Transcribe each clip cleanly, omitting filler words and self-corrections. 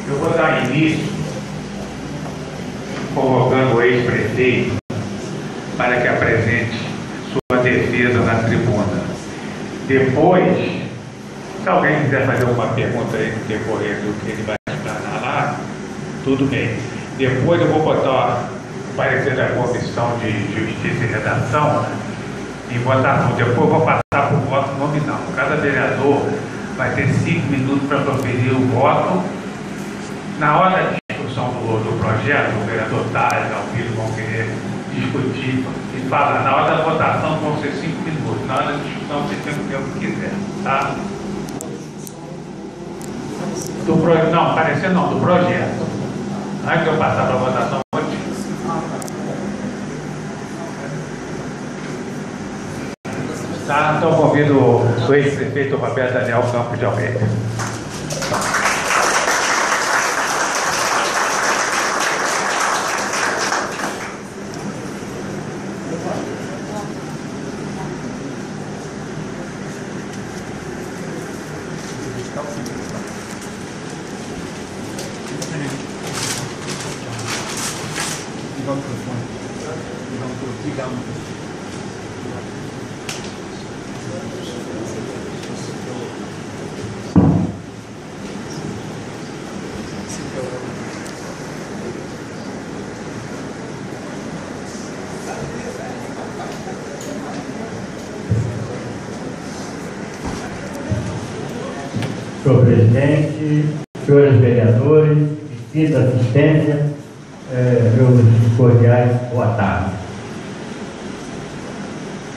Eu vou dar início convocando o ex-prefeito para que apresente sua defesa na tribuna. Depois, se alguém quiser fazer alguma pergunta aí no decorrer do que ele vai explanar lá, tudo bem. Depois eu vou botar o parecer da Comissão de Justiça e Redação em votação. Depois eu vou passar por voto nominal. Cada vereador vai ter 5 minutos para proferir o voto. Na hora da discussão do projeto, o vereador Thales, Alvino vão querer discutir e falar. Na hora da votação vão ser 5 minutos. Na hora da discussão você tem o tempo que quiser, tá? Não, parecer não, do projeto. Antes de eu passar para a votação, vou te... Tá, então convido o ex-prefeito Roberto Daniel Campos de Almeida. Senhor presidente, senhores vereadores, visita, assistência, meus cordiais, boa tarde.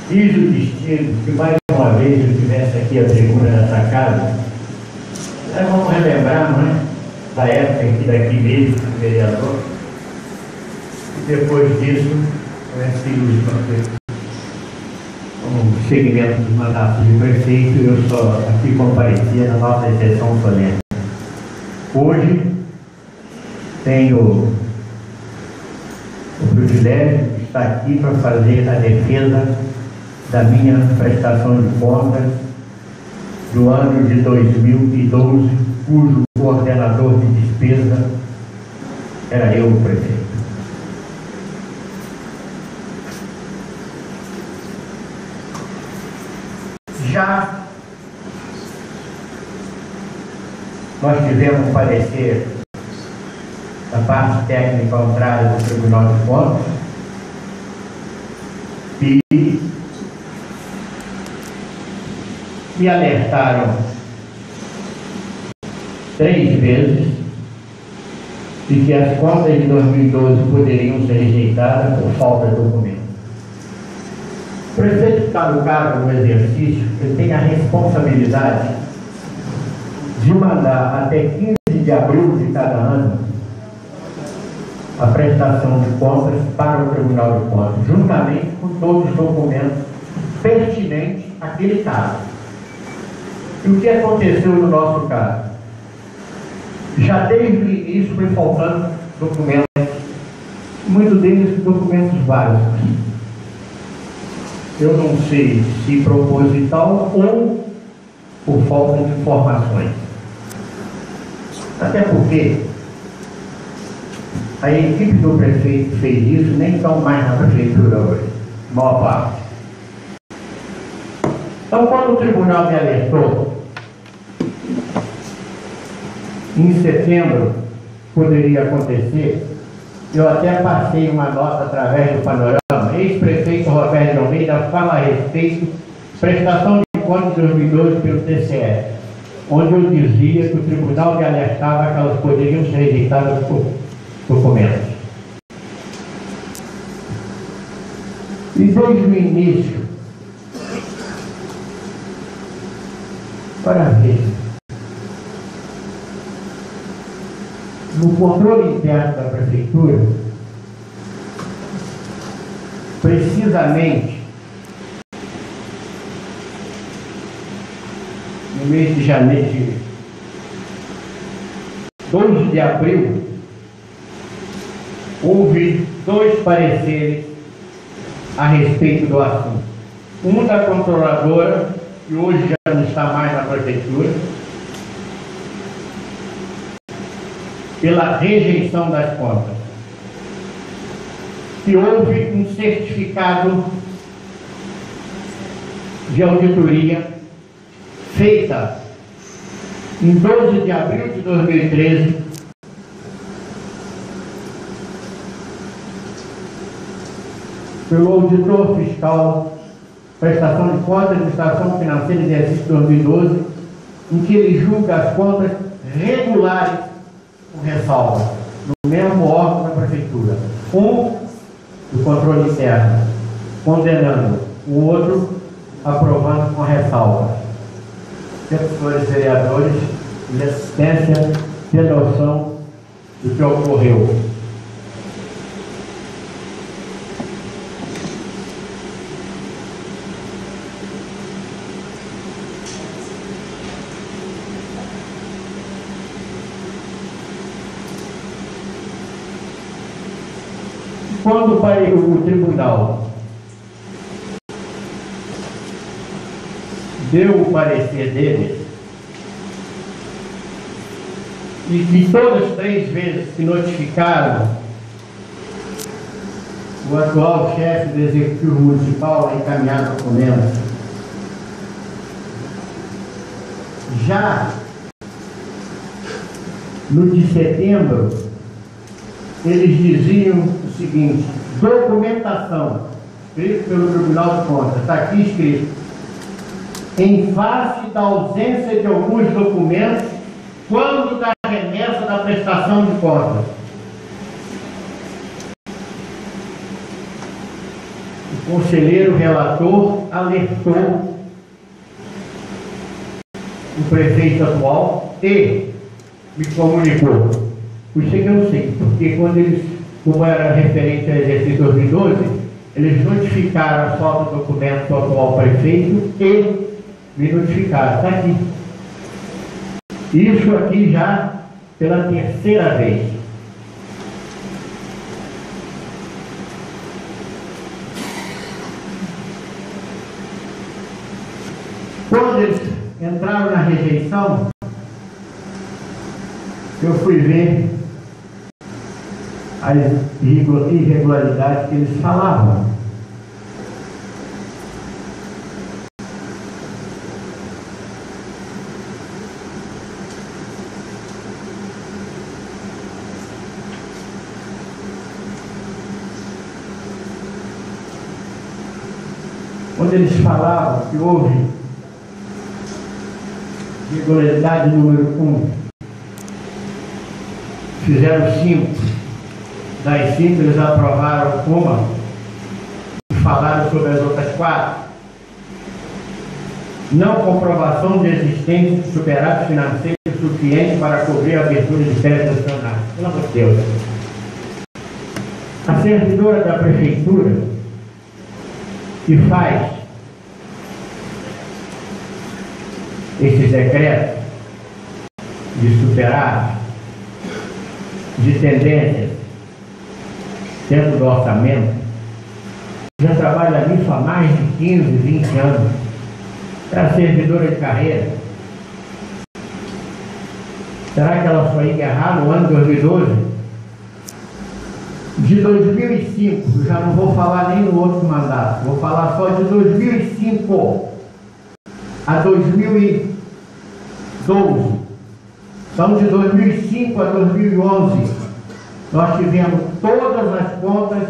Fiz o destino que mais uma vez eu estivesse aqui a tribuna nessa casa. Vamos relembrar, não é? Da época aqui daqui mesmo, do vereador. E depois disso, como segmento dos mandatos de prefeito, eu só aqui comparecia na nossa sessão solene. Hoje tenho o privilégio de estar aqui para fazer a defesa da minha prestação de contas do ano de 2012, cujo coordenador de despesa era eu, o prefeito. Já nós tivemos um parecer da parte técnica contrária do Tribunal de Contas e me alertaram 3 vezes de que as contas de 2012 poderiam ser rejeitadas por falta de documento. O prefeito que está no cargo no exercício, ele tem a responsabilidade de mandar até 15 de abril de cada ano a prestação de contas para o Tribunal de Contas, juntamente com todos os documentos pertinentes àquele caso. E o que aconteceu no nosso caso? Já desde o início foi faltando documentos, muitos deles documentos básicos. Eu não sei se proposital ou por falta de informações. Até porque a equipe do prefeito fez isso, nem estão mais na prefeitura hoje, maior parte. Então, quando o tribunal me alertou, em setembro poderia acontecer, eu até passei uma nota através do Panorama. Ex-prefeito Roberto de Almeida fala a respeito prestação de contas de 2012 pelo TCE, onde eu dizia que o tribunal me alertava que elas poderiam ser rejeitadas por documentos. E desde o início, para ver, no controle interno da prefeitura, precisamente no mês de janeiro, de 12 de abril, houve 2 pareceres a respeito do assunto. Um da controladora, que hoje já não está mais na prefeitura, pela rejeição das contas. Que houve um certificado de auditoria feita em 12 de abril de 2013, pelo auditor fiscal, prestação de contas, administração financeira de exercício 2012, em que ele julga as contas regulares com ressalva, no mesmo órgão da prefeitura. Um, do controle interno, condenando, o outro, aprovando com ressalva. Senhores vereadores, de assistência, ter noção do que ocorreu. Quando o tribunal deu o parecer dele, e de todas as 3 vezes que notificaram o atual chefe do Executivo Municipal a encaminhar documentos, já no de setembro, eles diziam o seguinte: documentação, escrito pelo Tribunal de Contas, está aqui escrito, em face da ausência de alguns documentos, quando da remessa da prestação de contas. O conselheiro relator alertou o prefeito atual e me comunicou. Isso que eu sei, porque quando eles, como era referente ao exercício 2012, eles notificaram a falta de documento do atual prefeito e me notificaram. Está aqui. Isso aqui já pela 3ª vez. Quando eles entraram na rejeição, eu fui ver as irregularidades que eles falavam. Quando eles falavam que houve irregularidade número 1, fizeram 5. Das 5, eles aprovaram uma e falaram sobre as outras 4. Não comprovação de existência de superávit financeiro suficiente para cobrir a abertura de crédito nacional. Pelo amor de Deus. A servidora da prefeitura que faz esses decretos de superávit, de tendências dentro do orçamento, já trabalha nisso há mais de 15, 20 anos. É servidora de carreira. Será que ela só ia errar no ano 2012? De 2005, eu já não vou falar nem no outro mandato, vou falar só de 2005 a 2012. Então, de 2005 a 2011, nós tivemos todas as contas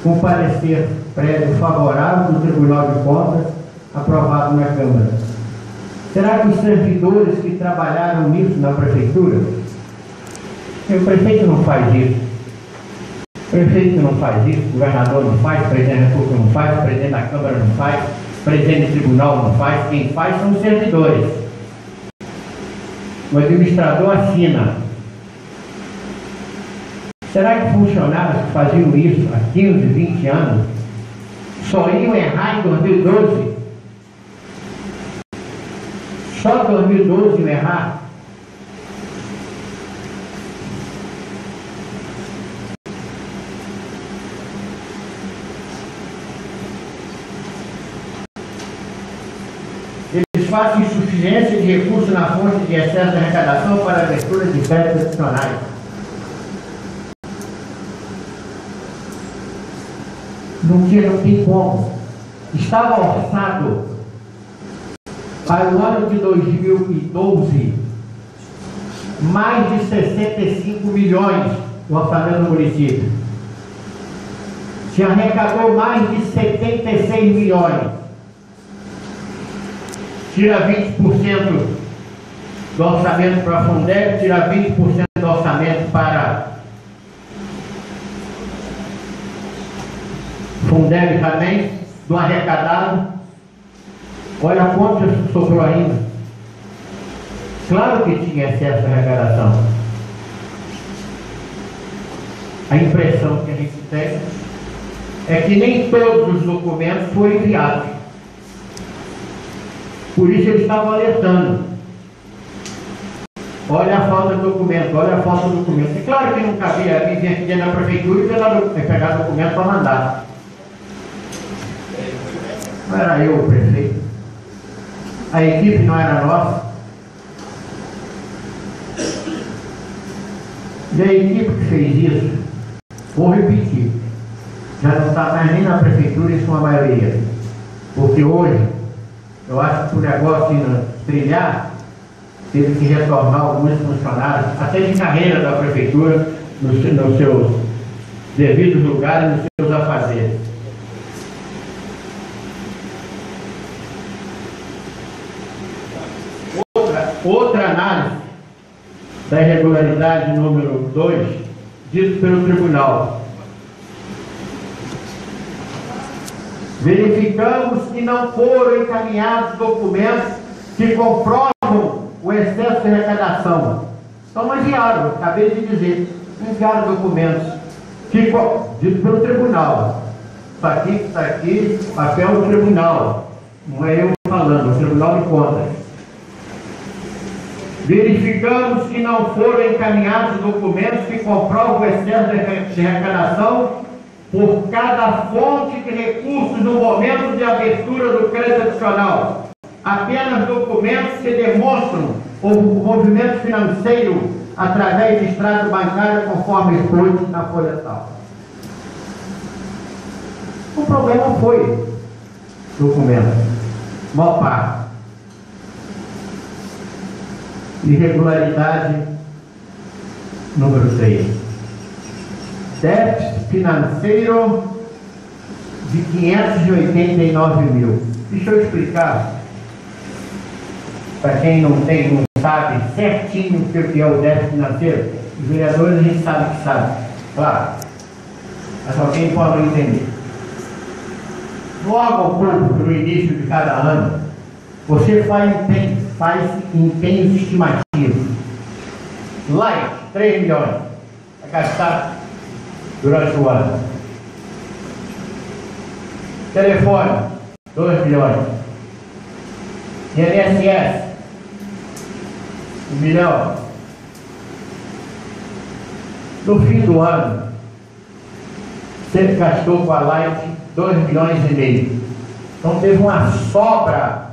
com parecer prévio favorável do Tribunal de Contas, aprovado na Câmara. Será que os servidores que trabalharam nisso na Prefeitura? O prefeito não faz isso. O prefeito não faz isso, o governador não faz, o presidente da República não faz, o presidente da Câmara não faz, o presidente do Tribunal não faz, quem faz são os servidores. O administrador assina. Será que funcionários que faziam isso há 15, 20 anos só iam errar em 2012? Só 2012 iam errar? Eles fazem insuficiência de recursos na fonte de excesso de arrecadação para a abertura de créditos adicionais. Não tem como. Estava orçado para o ano de 2012 mais de 65 milhões do orçamento do município. Se arrecadou mais de 76 milhões. Tira 20% do orçamento para a Fundeb, tira 20% do orçamento para Fundeb também, do arrecadado. Olha quanto sobrou ainda. Claro que tinha excesso de arrecadação. A impressão que a gente tem é que nem todos os documentos foram enviados. Por isso eles estavam alertando. Olha a falta de documento, olha a falta de documento. É claro que não cabia a mim vir aqui dentro da prefeitura e pegar documento para mandar. Não era eu o prefeito. A equipe não era nossa. E a equipe que fez isso, vou repetir, já não está mais nem na prefeitura em sua maioria. Porque hoje, eu acho que o negócio trilhar, teve que retornar alguns funcionários, até de carreira da prefeitura, nos seus devidos lugares, nos seus afazeres. Outra análise da irregularidade número 2, dito pelo tribunal. Verificamos que não foram encaminhados documentos que comprovam o excesso de arrecadação. Então enviaram, acabei de dizer, enviaram documentos. Dito pelo tribunal. Isso aqui, papel do tribunal. Não é eu falando, o tribunal de contas. Verificamos que não foram encaminhados documentos que comprovam o excesso de arrecadação por cada fonte de recursos no momento de abertura do crédito adicional. Apenas documentos que demonstram o movimento financeiro através de extrato bancário conforme expôs na folha tal. O problema foi documento, maior parte. Irregularidade número 3. Déficit financeiro de 589 mil. Deixa eu explicar, para quem não sabe certinho o que é o déficit financeiro. Os vereadores a gente sabe que sabe, claro, mas alguém pode não entender. No órgão público, no início de cada ano, você faz empenhos estimativos. Light, 3 milhões. Vai gastar durante o ano. Telefone, 2 milhões. INSS, 1 milhão. No fim do ano, você gastou com a Light 2 milhões e meio. Então teve uma sobra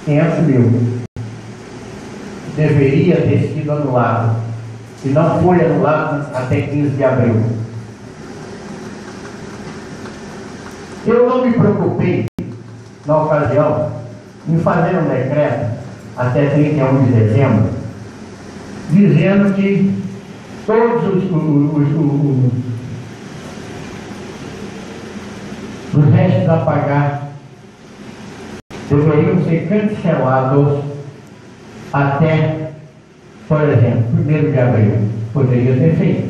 500 mil. Deveria ter sido anulado. E não foi anulado até 15 de abril. Eu não me preocupei, na ocasião, em fazer um decreto até 31 de dezembro, dizendo que todos os restos a pagar deveriam ser cancelados até, por exemplo, 1º de abril. Poderia ter feito.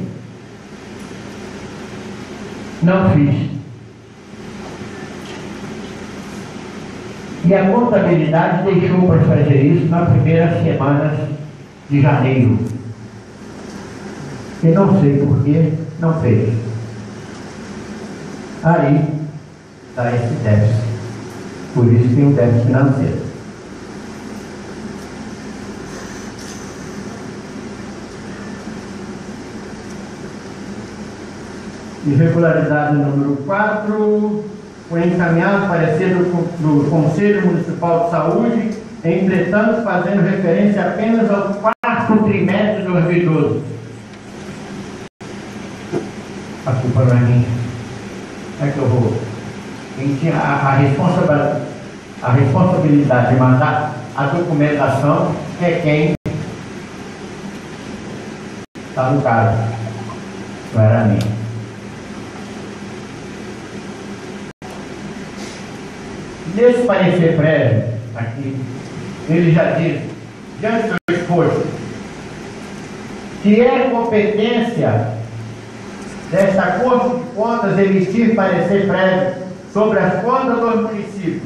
Não fiz. E a contabilidade deixou para fazer isso nas primeiras semanas de janeiro. E não sei por que não fez. Aí está esse déficit. Por isso tem um déficit financeiro. Irregularidade número 4, foi encaminhado parecer do Conselho Municipal de Saúde entretanto fazendo referência apenas ao quarto trimestre de 2012. A culpa não é minha. É que eu vou. Quem tinha a responsabilidade de mandar a documentação é quem está no caso. Não era minha. Nesse parecer prévio, aqui, ele já diz, diante do exposto, que é competência desta Corte de Contas emitir parecer prévio sobre as contas dos municípios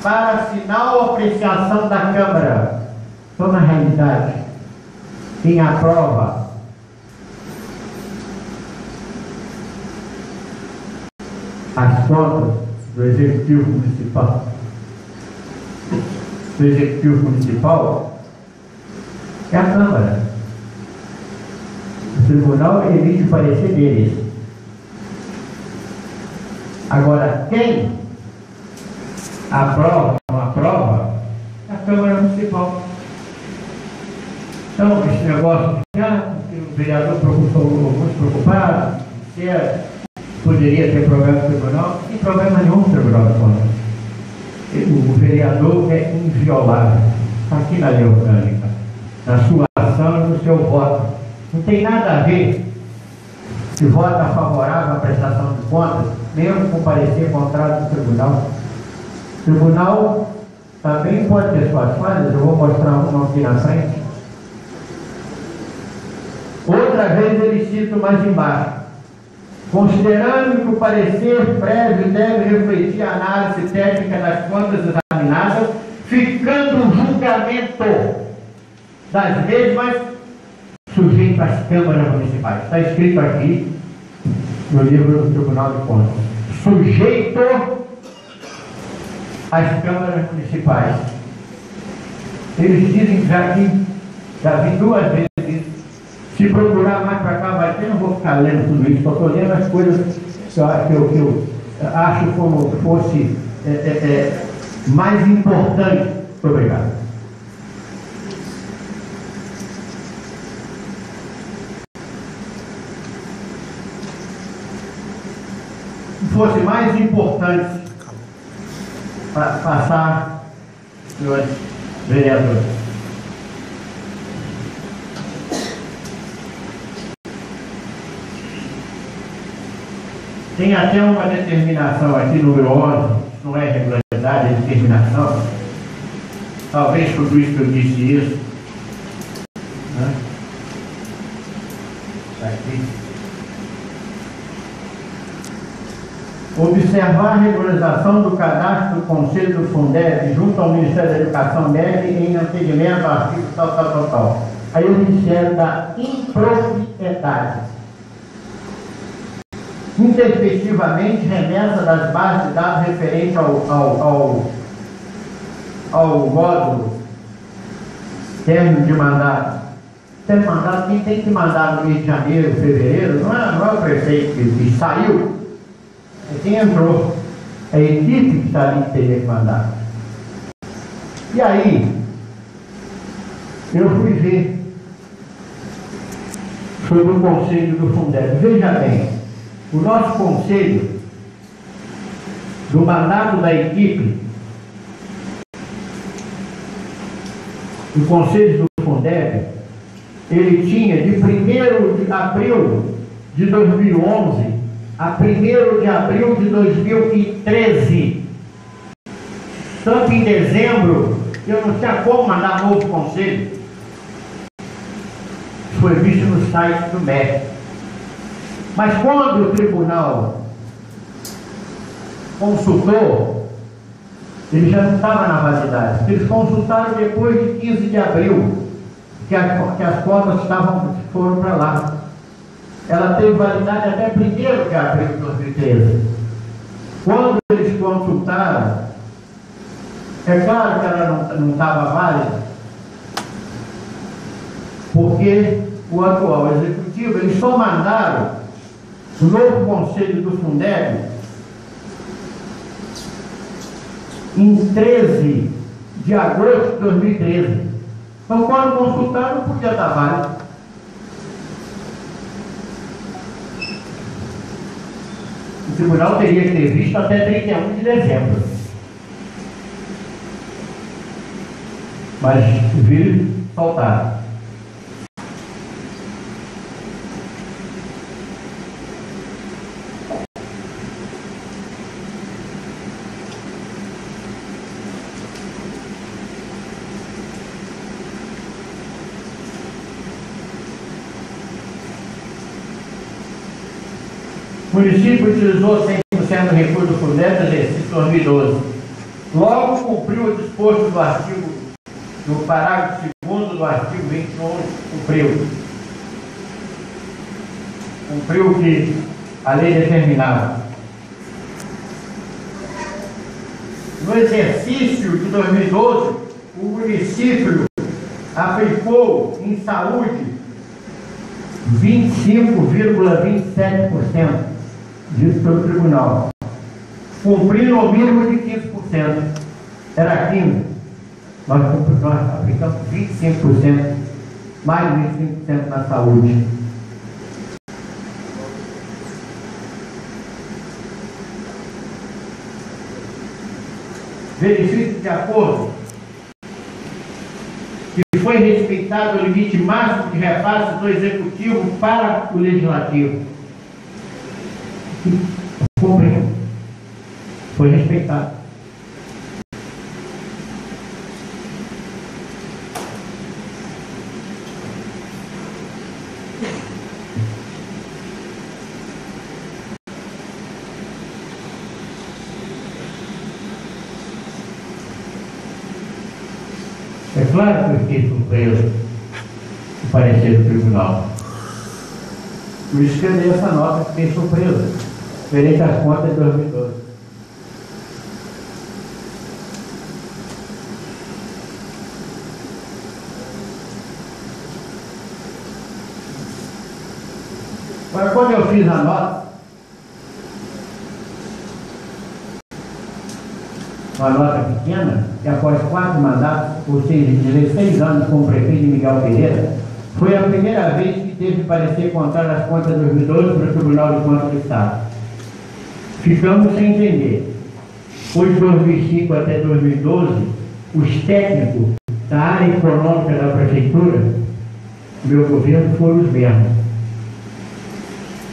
para final ou apreciação da Câmara. Então, na realidade, quem aprova as contas do Executivo Municipal é a Câmara. O Tribunal emite o parecer deles. Agora, quem aprova ou não aprova é a Câmara Municipal. Então, esse negócio de o vereador muito preocupado, se poderia ter problema no tribunal, não tem problema nenhum no Tribunal de Contas. O vereador é inviolável. Está aqui na lei orgânica, na sua ação e no seu voto. Não tem nada a ver se vota favorável à prestação de contas, mesmo com parecer contrário do tribunal. O tribunal também pode ter suas falhas, eu vou mostrar uma aqui na frente. Outra vez ele cita mais embaixo. Considerando que o parecer prévio deve refletir a análise técnica das contas examinadas, ficando o julgamento das mesmas sujeito às câmaras municipais. Está escrito aqui no livro do Tribunal de Contas. Sujeito às câmaras municipais. Eles dizem já que já vi duas vezes. Se procurar mais para cá, vai ter, não vou ficar lendo tudo isso, só estou lendo as coisas que eu acho como fosse mais importante. Muito obrigado. Fosse mais importante para passar, senhores vereadores. Tem até uma determinação aqui, número 11, não é regularidade, é determinação. Talvez tudo isso que eu disse isso. Né? Aqui. Observar a regularização do cadastro do Conselho do Fundeb junto ao Ministério da Educação Média em atendimento ao artigo tal. Aí o Ministério da Impropriedade. Intempestivamente remessa das bases de dados referentes ao módulo término de mandato. Tem mandato, quem tem que mandar no mês de janeiro, fevereiro, não é o prefeito que saiu, é quem entrou. É a equipe que está ali que teria que mandar. E aí, eu fui ver sobre o Conselho do Fundeb. Veja bem. O nosso conselho, do mandato da equipe, o conselho do Fundeb, ele tinha de 1º de abril de 2011 a 1º de abril de 2013. Tanto em dezembro, eu não tinha como mandar novo conselho. Foi visto no site do MEC. Mas quando o tribunal consultou, ele já não estava na validade. Eles consultaram depois de 15 de abril, que as cotas foram para lá. Ela teve validade até 1º de abril de 2013. Quando eles consultaram, é claro que ela não estava válida, porque o atual executivo, eles só mandaram o novo conselho do Fundeb em 13 de agosto de 2013. Então, quando consultar, não podia dar válido. O tribunal teria que ter visto até 31 de dezembro. Mas viram soltar. O município utilizou 100% do recurso do FUNDES no exercício 2012. Logo cumpriu o disposto do artigo, do parágrafo 2º do artigo 21, cumpriu o que a lei determinava. No exercício de 2012, o município aplicou em saúde 25,27%, dito pelo tribunal, cumprindo o mínimo de 15%. Era 15%. Nós aplicamos 25%, mais de 25% na saúde. Verifique de acordo que foi respeitado o limite máximo de repasse do Executivo para o Legislativo. Cumpriu. Foi respeitado. É claro que eu fiquei surpreso com o parecer do tribunal. Por isso que eu dei essa nota, fiquei surpreso, referente às contas de 2012. Agora, quando eu fiz a nota, uma nota pequena, que após 4 mandatos, ou seja, 16 anos como prefeito de Miguel Pereira, foi a primeira vez que teve parecer contrário às contas de 2012 para o Tribunal de Contas do Estado. Ficamos sem entender, pois de 2005 até 2012, os técnicos da área econômica da prefeitura, do meu governo, foram os mesmos.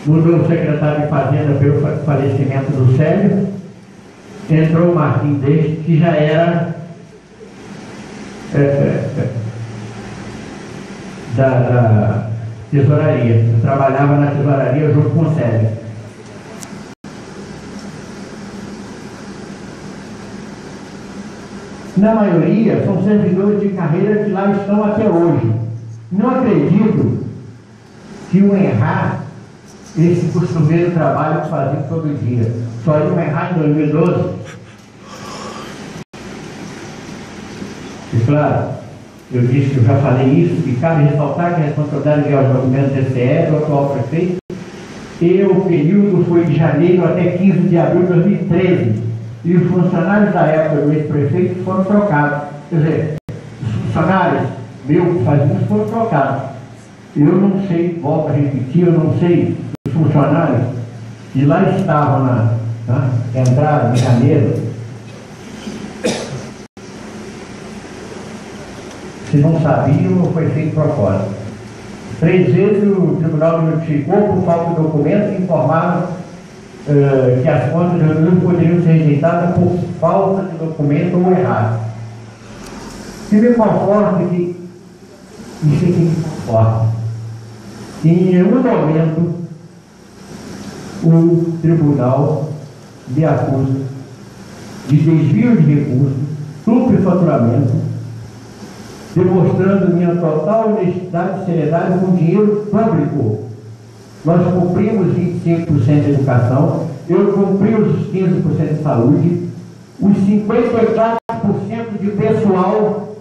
Mudou o secretário de Fazenda pelo falecimento do Célio, entrou o Martim Deste, que já era da tesouraria. Eu trabalhava na tesouraria junto com o Célio. Na maioria, são servidores de carreira que lá estão até hoje. Não acredito que o errar esse costumeiro trabalho que fazia todo dia. Só iam errar em 2012. E claro, eu disse que eu já falei isso, e cabe ressaltar que a responsabilidade de aos documentos do TCE, do atual prefeito, e o período foi de janeiro até 15 de abril de 2013. E os funcionários da época do ex-prefeito foram trocados. Quer dizer, os funcionários meus que faziam isso foram trocados. Eu não sei, volto a repetir, eu não sei os funcionários que lá estavam entraram em janeiro, se não sabiam ou foi feito propósito. 3 vezes o tribunal me notificou por falta de documento e informaram que as contas de não poderiam ser rejeitadas por falta de documento ou errado. Se me conforme que isso aqui me conforma. Em nenhum momento o tribunal me acusa de desvio de recursos, superfaturamento, demonstrando minha total honestidade e seriedade com dinheiro público. Nós cumprimos 25% de educação, eu cumpri os 15% de saúde, os 54% de pessoal,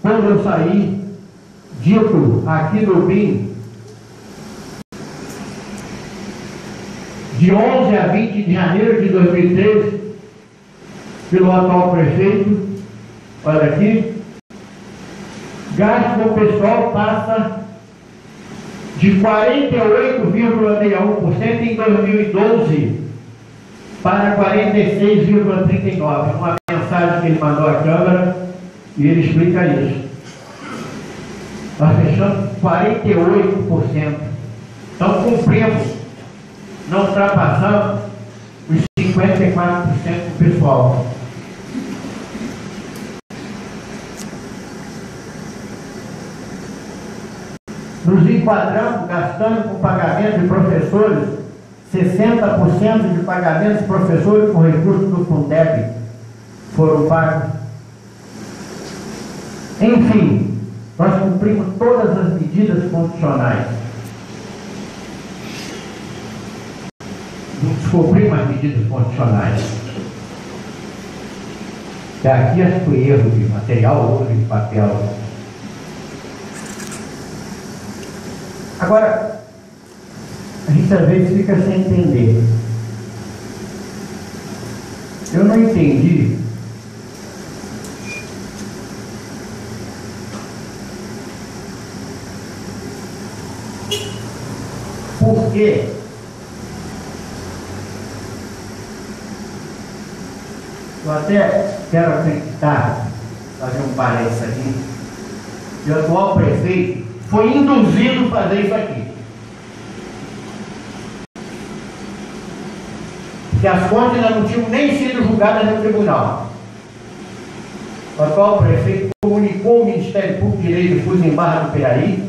quando eu saí, dito aqui no BIM, de 11 a 20 de janeiro de 2013, pelo atual prefeito, olha aqui, gasto com o pessoal passa de 48,61% em 2012 para 46,39%. Uma mensagem que ele mandou à Câmara e ele explica isso. Nós fechamos 48%. Então cumprimos, não ultrapassamos os 54% do pessoal. Nos enquadramos, gastando com pagamento de professores, 60% de pagamentos de professores com recursos do Fundeb foram pagos. Enfim, nós cumprimos todas as medidas condicionais. Descobrimos as medidas condicionais. E aqui acho que foi erro de material ou de papel. Agora, a gente às vezes fica sem entender. Eu não entendi por que eu até quero acreditar, fazer um parênteses aqui, que o atual prefeito foi induzido a fazer isso aqui. Que as contas ainda não tinham nem sido julgadas no tribunal. O atual prefeito comunicou ao Ministério Público de Direito de Difuso em Barra do Piraí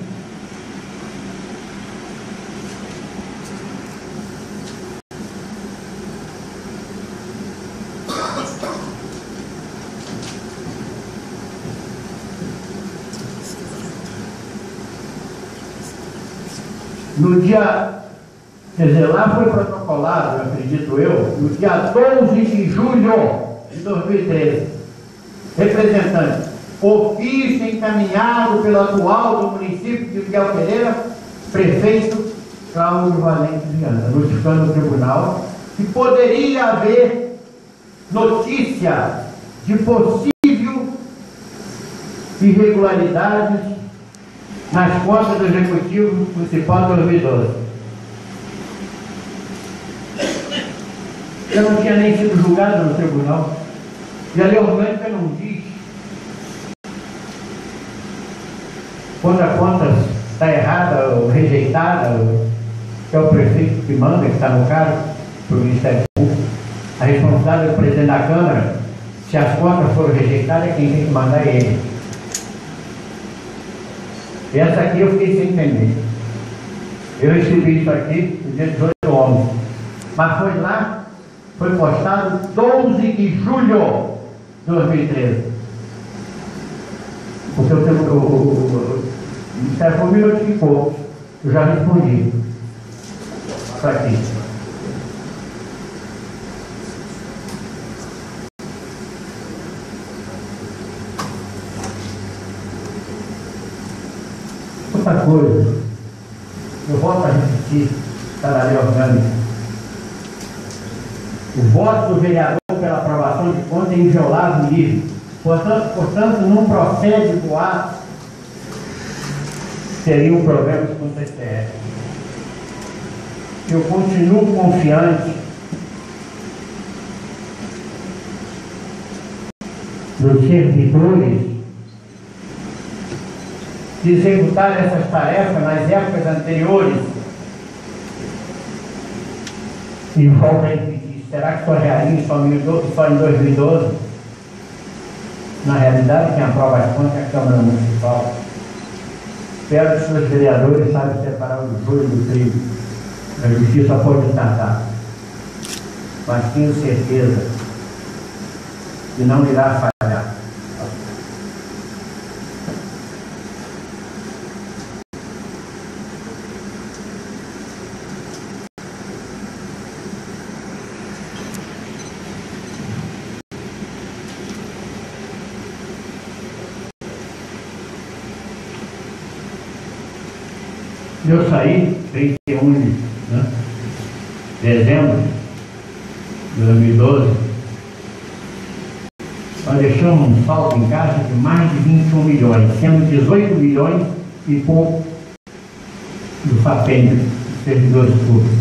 no dia, quer dizer, lá foi protocolado, eu acredito eu, no dia 12 de julho de 2013, representante, ofício encaminhado pelo atual do município de Miguel Pereira, prefeito Cláudio Valente Viana, notificando o tribunal que poderia haver notícia de possível irregularidades nas contas do Executivo Municipal de 2012. Eu não tinha nem sido julgado no tribunal. E a lei orgânica não diz quando a conta está errada ou rejeitada, que é o prefeito que manda, que está no cargo, para o Ministério Público. A responsável é o presidente da Câmara. Se as contas foram rejeitadas, quem tem que mandar é ele. Essa aqui eu fiquei sem entender. Eu recebi isso aqui no dia 18 de 11. Mas foi lá, foi postado 12 de julho de 2013. Porque o Ministério Público me notificou. Eu já respondi. Isso aqui. Outra coisa, eu volto a repetir, está na lei orgânica. O voto do vereador pela aprovação de conta é inviolável e livre. Portanto, não procede boato, seria um problema com o TSE. Eu continuo confiante nos servidores de executar essas tarefas nas épocas anteriores. E volta a repetir, será que só realiza só em 2012? Na realidade, quem aprova as contas é a Câmara Municipal. Espero que os seus vereadores saibam separar o joio do trigo. A justiça pode tratar. Mas tenho certeza que não irá falhar. Eu saí 31 de dezembro de 2012, nós deixamos um saldo em caixa de mais de 21 milhões, sendo 18 milhões e pouco do FAPEM, dos servidores públicos.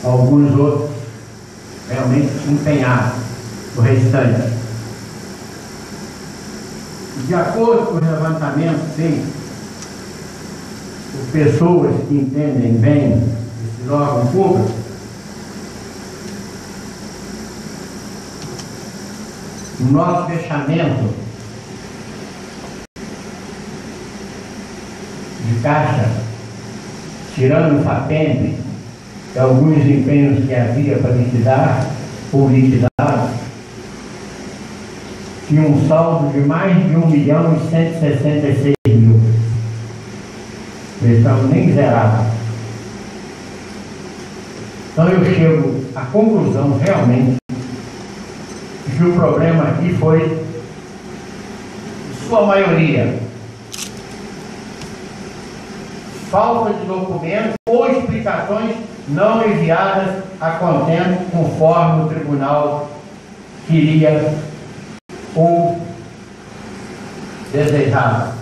Alguns outros realmente empenhados, o restante. De acordo com o levantamento feito por pessoas que entendem bem esses órgãos públicos, o nosso fechamento de caixa, tirando o FAPEMP e alguns empenhos que havia para liquidar ou liquidar, tinha um saldo de mais de 1.166.000. Eles estão nem zerados. Então eu chego à conclusão realmente que o problema aqui foi, em sua maioria, falta de documentos ou explicações não enviadas a contento conforme o tribunal queria ou desejava.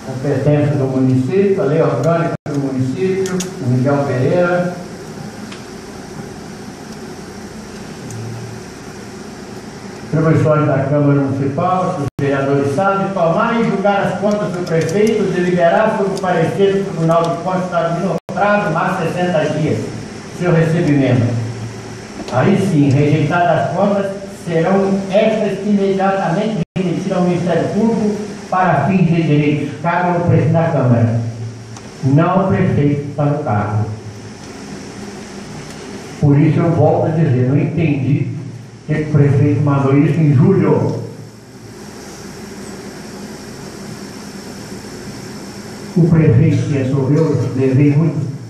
Competência do município, a lei orgânica do município, o Miguel Pereira. Atribuições da Câmara Municipal, os vereadores sabem tomar e julgar as contas do prefeito, deliberar sobre o parecer do Tribunal de Contas estabelecido no prazo mais 60 dias, seu recebimento. Aí sim, rejeitadas as contas, serão estas imediatamente remetidas ao Ministério Público para fins de direitos. Cabe ao presidente da Câmara, não ao prefeito que está no cargo. Por isso eu volto a dizer, não entendi que o prefeito mandou isso em julho. O prefeito que resolveu, levei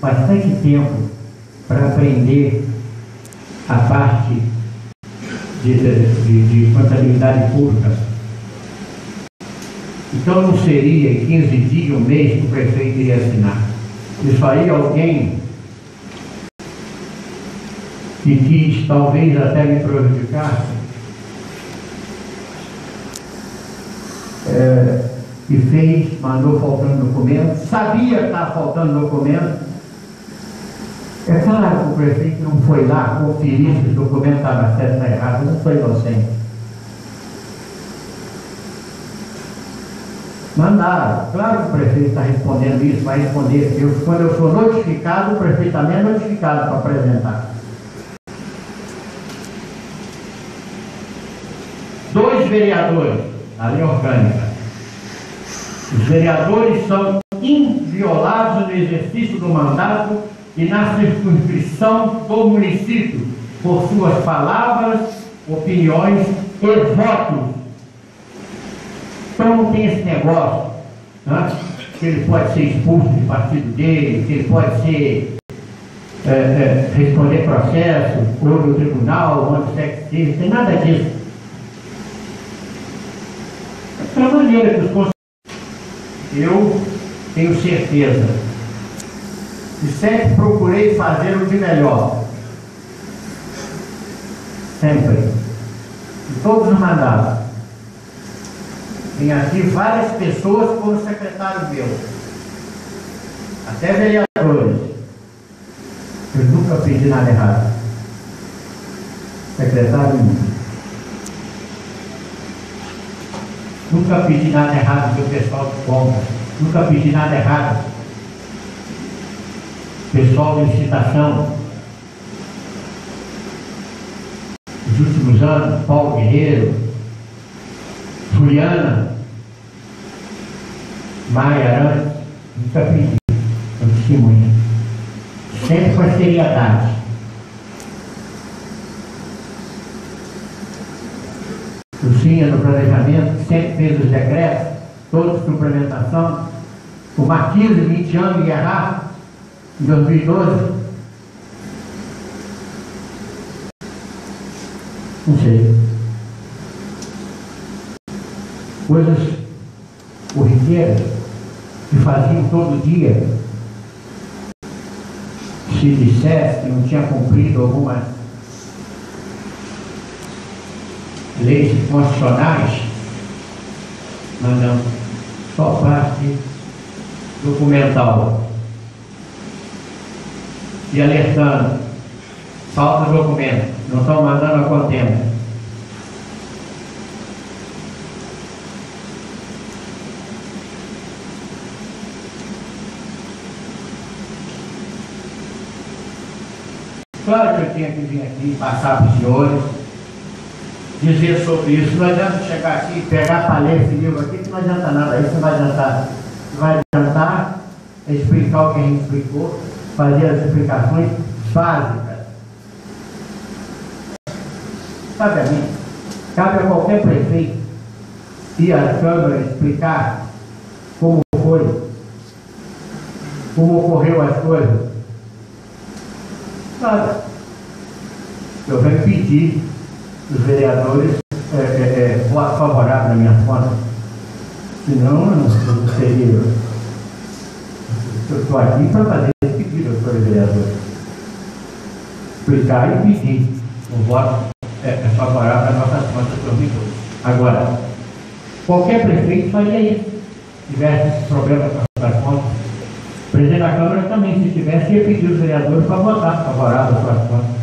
bastante tempo para aprender a parte de contabilidade pública. Então não seria em 15 dias, um mês, que o prefeito iria assinar. Isso aí alguém que quis talvez até me prejudicar, e fez, mandou faltando documento, sabia que estava faltando documento. É claro que o prefeito não foi lá conferir se o documento estava certo ou errado, não foi inocente. Mandaram, claro que o prefeito está respondendo isso, vai responder. Quando eu sou notificado, o prefeito também é notificado para apresentar. 2 vereadores, a lei orgânica. Os vereadores são inviolados no exercício do mandato e na circunscrição do município, por suas palavras, opiniões e votos. Então não tem esse negócio, né, que ele pode ser expulso do partido dele, que ele pode ser responder processo, ou no tribunal, onde quer que seja, não tem nada disso. É a maneira que os conselheiros, eu tenho certeza, e sempre procurei fazer o de melhor. Sempre. Em todos os mandatos. Tem aqui várias pessoas que foram secretários meus. Até vereadores. Eu nunca pedi nada errado. Secretário nunca. Nunca pedi nada errado do pessoal de compra. Nunca pedi nada errado. Pessoal de licitação. Nos últimos anos, Paulo Guerreiro, Juliana, Maia Arantes, nunca pedi. Eu testemunho. Sempre com a seriedade. O Cinha no planejamento sempre fez os decretos, todos de suplementação. O Marquinhos, 20 anos, ia errar em 2012. Não sei. Coisas corriqueiras que faziam todo dia. se dissesse que não tinha cumprido algumas leis constitucionais, mas não, só parte documental. E alertando, falta documento, não estão mandando a contenda. Claro que eu tinha que vir aqui, passar para os senhores, dizer sobre isso. Não adianta chegar aqui, pegar para ler esse livro aqui, que não adianta nada. Isso não vai adiantar. O que vai adiantar é explicar o que a gente explicou, fazer as explicações básicas. Cabe a mim, cabe a qualquer prefeito ir à Câmara explicar como foi, como ocorreu as coisas. Nada. Eu venho pedir os vereadores voto favorável na minha conta. Senão, eu não seria. Eu estou aqui para fazer esse pedido aos senhores vereadores. Explicar e pedir o voto favorável à nossa conta para o Agora, qualquer prefeito faria isso. Se tivesse esse problema com as contas. O presidente da Câmara também, se tivesse, ia pedir os vereadores para votar favorável às suas contas.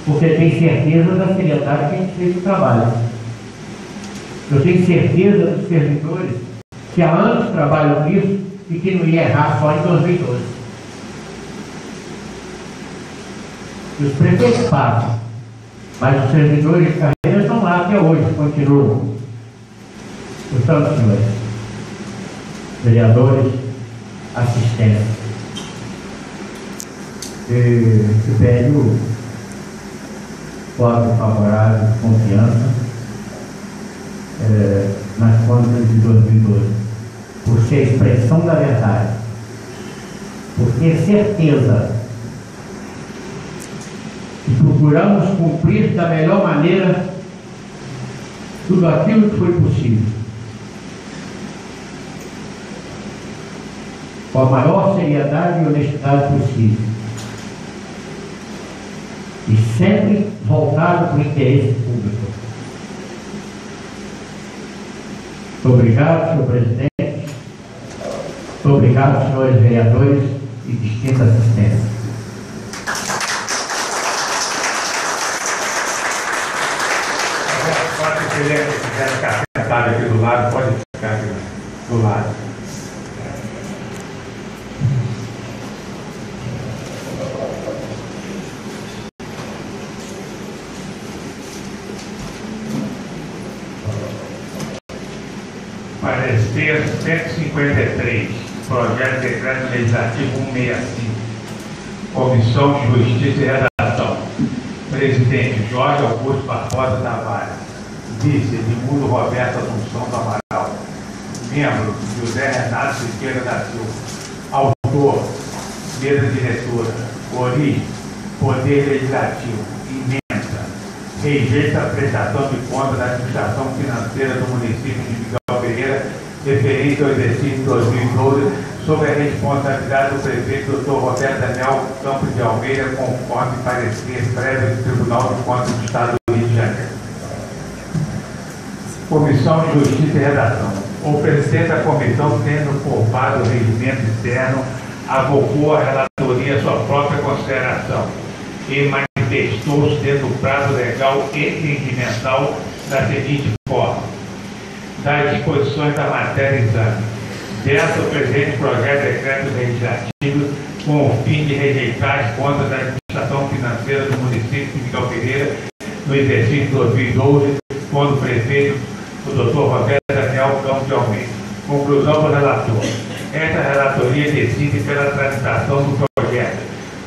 Porque tem certeza da seriedade que a gente fez o trabalho. Eu tenho certeza dos servidores que há anos trabalham nisso e que não ia errar só em 2012. E os prefeitos pagam, mas os servidores de carreira estão lá até hoje, continuam. Portanto, senhores, vereadores, assistentes, que pede o voto favorável, confiança nas contas de 2012, por ser a expressão da verdade, por ter certeza que procuramos cumprir da melhor maneira tudo aquilo que foi possível, com a maior seriedade e honestidade possível, e sempre voltado para o interesse público. Muito obrigado, senhor presidente. Muito obrigado, senhores vereadores e distinta assistência. Pode, se ele quiser ficar sentado aqui do lado, pode ficar aqui do lado. Parecer 153, Projeto de Decreto Legislativo 165, Comissão de Justiça e Redação. Presidente Jorge Augusto Barbosa Tavares. Vice Edmundo Roberto Assunção do Amaral. Membro José Renato Siqueira da Silva. Autor, mesa diretora. Origem, Poder Legislativo. Emenda, rejeita a prestação de contas da administração financeira do município de Miguel Pereira, referente ao exercício 2012, sob a responsabilidade do prefeito Dr. Roberto Daniel Campos de Almeida, conforme parecer prévio do Tribunal de Contas do Estado do Rio de Janeiro. Comissão de Justiça e Redação. O presidente da comissão, tendo poupado o regimento interno, avocou a relatoria à sua própria consideração e manifestou-se dentro do prazo legal e regimental da seguinte forma: das disposições da matéria em exame, dessa o presente projeto de decreto legislativo com o fim de rejeitar as contas da administração financeira do município de Miguel Pereira no exercício de 2012, quando o prefeito, o Dr. Roberto Daniel Campos de Almeida. Conclusão do relator. Esta relatoria decide pela tramitação do projeto,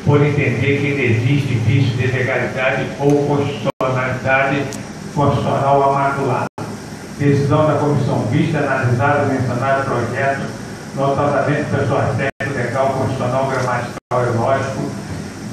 por entender que não existe vício de legalidade ou constitucionalidade constitucional amaculado. Decisão da comissão vista, analisado o mencionado projeto, notadamente pessoas técnico, legal, constitucional, gramatical e lógico,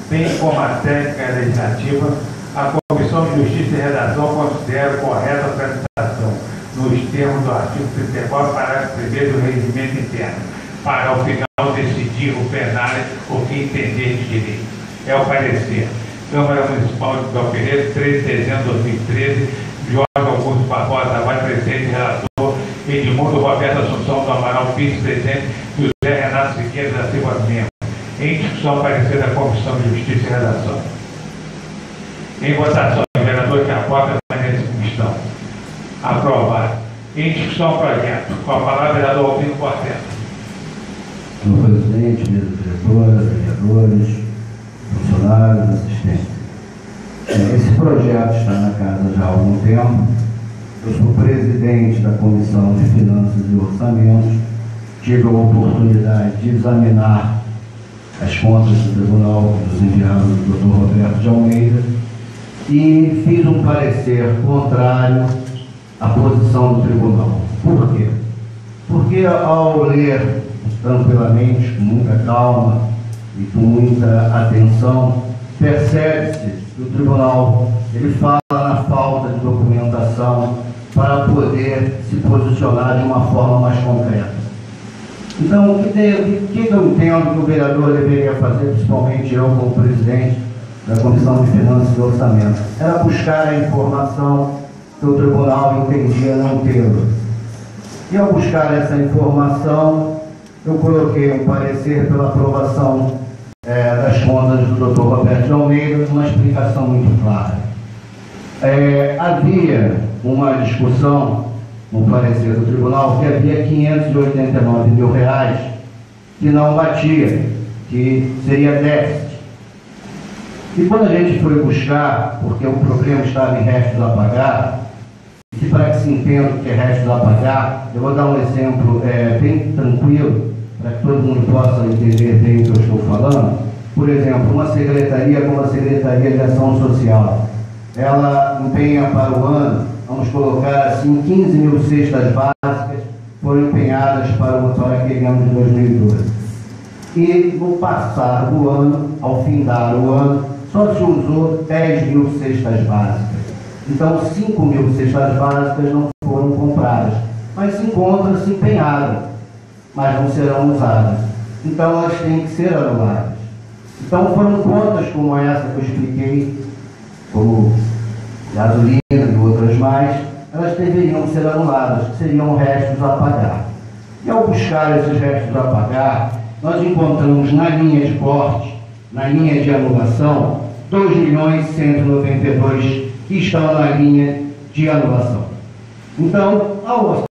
bem como a técnica legislativa, a Comissão de Justiça e Redação considera correta a tramitação, nos termos do artigo 34, parágrafo 1º do regimento interno, para ao final decidir o plenário o que entender de direito. É o parecer. Câmara Municipal de Belpereira, 3 de dezembro de 2013, Jorge Augusto Barbosa Tavares, presidente e relator, Edmundo Roberto Assunção do Amaral, vice-presidente, José Renato Siqueira da Silva membro. Em discussão, parecer da Comissão de Justiça e Redação. Em votação, o vereador que apoia a questão. Aprovado. Em discussão, projeto. Com a palavra, vereador Albino Cortella. Senhor presidente, mesa diretora, vereadores, funcionários, assistentes. Esse projeto está na casa já há algum tempo. Eu sou presidente da Comissão de Finanças e Orçamentos. Tive a oportunidade de examinar as contas do tribunal que nos enviaram do Dr. Roberto de Almeida e fiz um parecer contrário à posição do tribunal. Por quê? Porque ao ler tranquilamente, com muita calma e com muita atenção, percebe-se que o tribunal ele fala na falta de documentação para poder se posicionar de uma forma mais concreta. Então, o que eu entendo que o vereador deveria fazer, principalmente eu como presidente da Comissão de Finanças e Orçamento, era buscar a informação que o tribunal entendia não tê-lo. E ao buscar essa informação, eu coloquei um parecer pela aprovação das contas do Dr. Roberto de Almeida, uma explicação muito clara. Havia uma discussão no parecer do tribunal que havia R$589 mil que não batia, que seria déficit. E quando a gente foi buscar, porque o problema estava em restos a pagar, e para que se entenda o que é restos a pagar, eu vou dar um exemplo bem tranquilo, para que todo mundo possa entender bem o que eu estou falando. Por exemplo, uma secretaria como a Secretaria de Ação Social, ela empenha para o ano, vamos colocar assim, 15 mil cestas básicas foram empenhadas para aquele ano de 2012. E no passar do ano, ao findar o ano, só se usou 10 mil cestas básicas. Então 5 mil cestas básicas não foram compradas, mas se encontram-se empenhadas, mas não serão usadas. Então elas têm que ser anuladas. Então foram contas como essa que eu expliquei, como gasolina e outras mais, elas deveriam ser anuladas, que seriam restos a pagar. E ao buscar esses restos a pagar, nós encontramos na linha de corte, na linha de anulação, 2.192 que estão na linha de anulação. Então, ao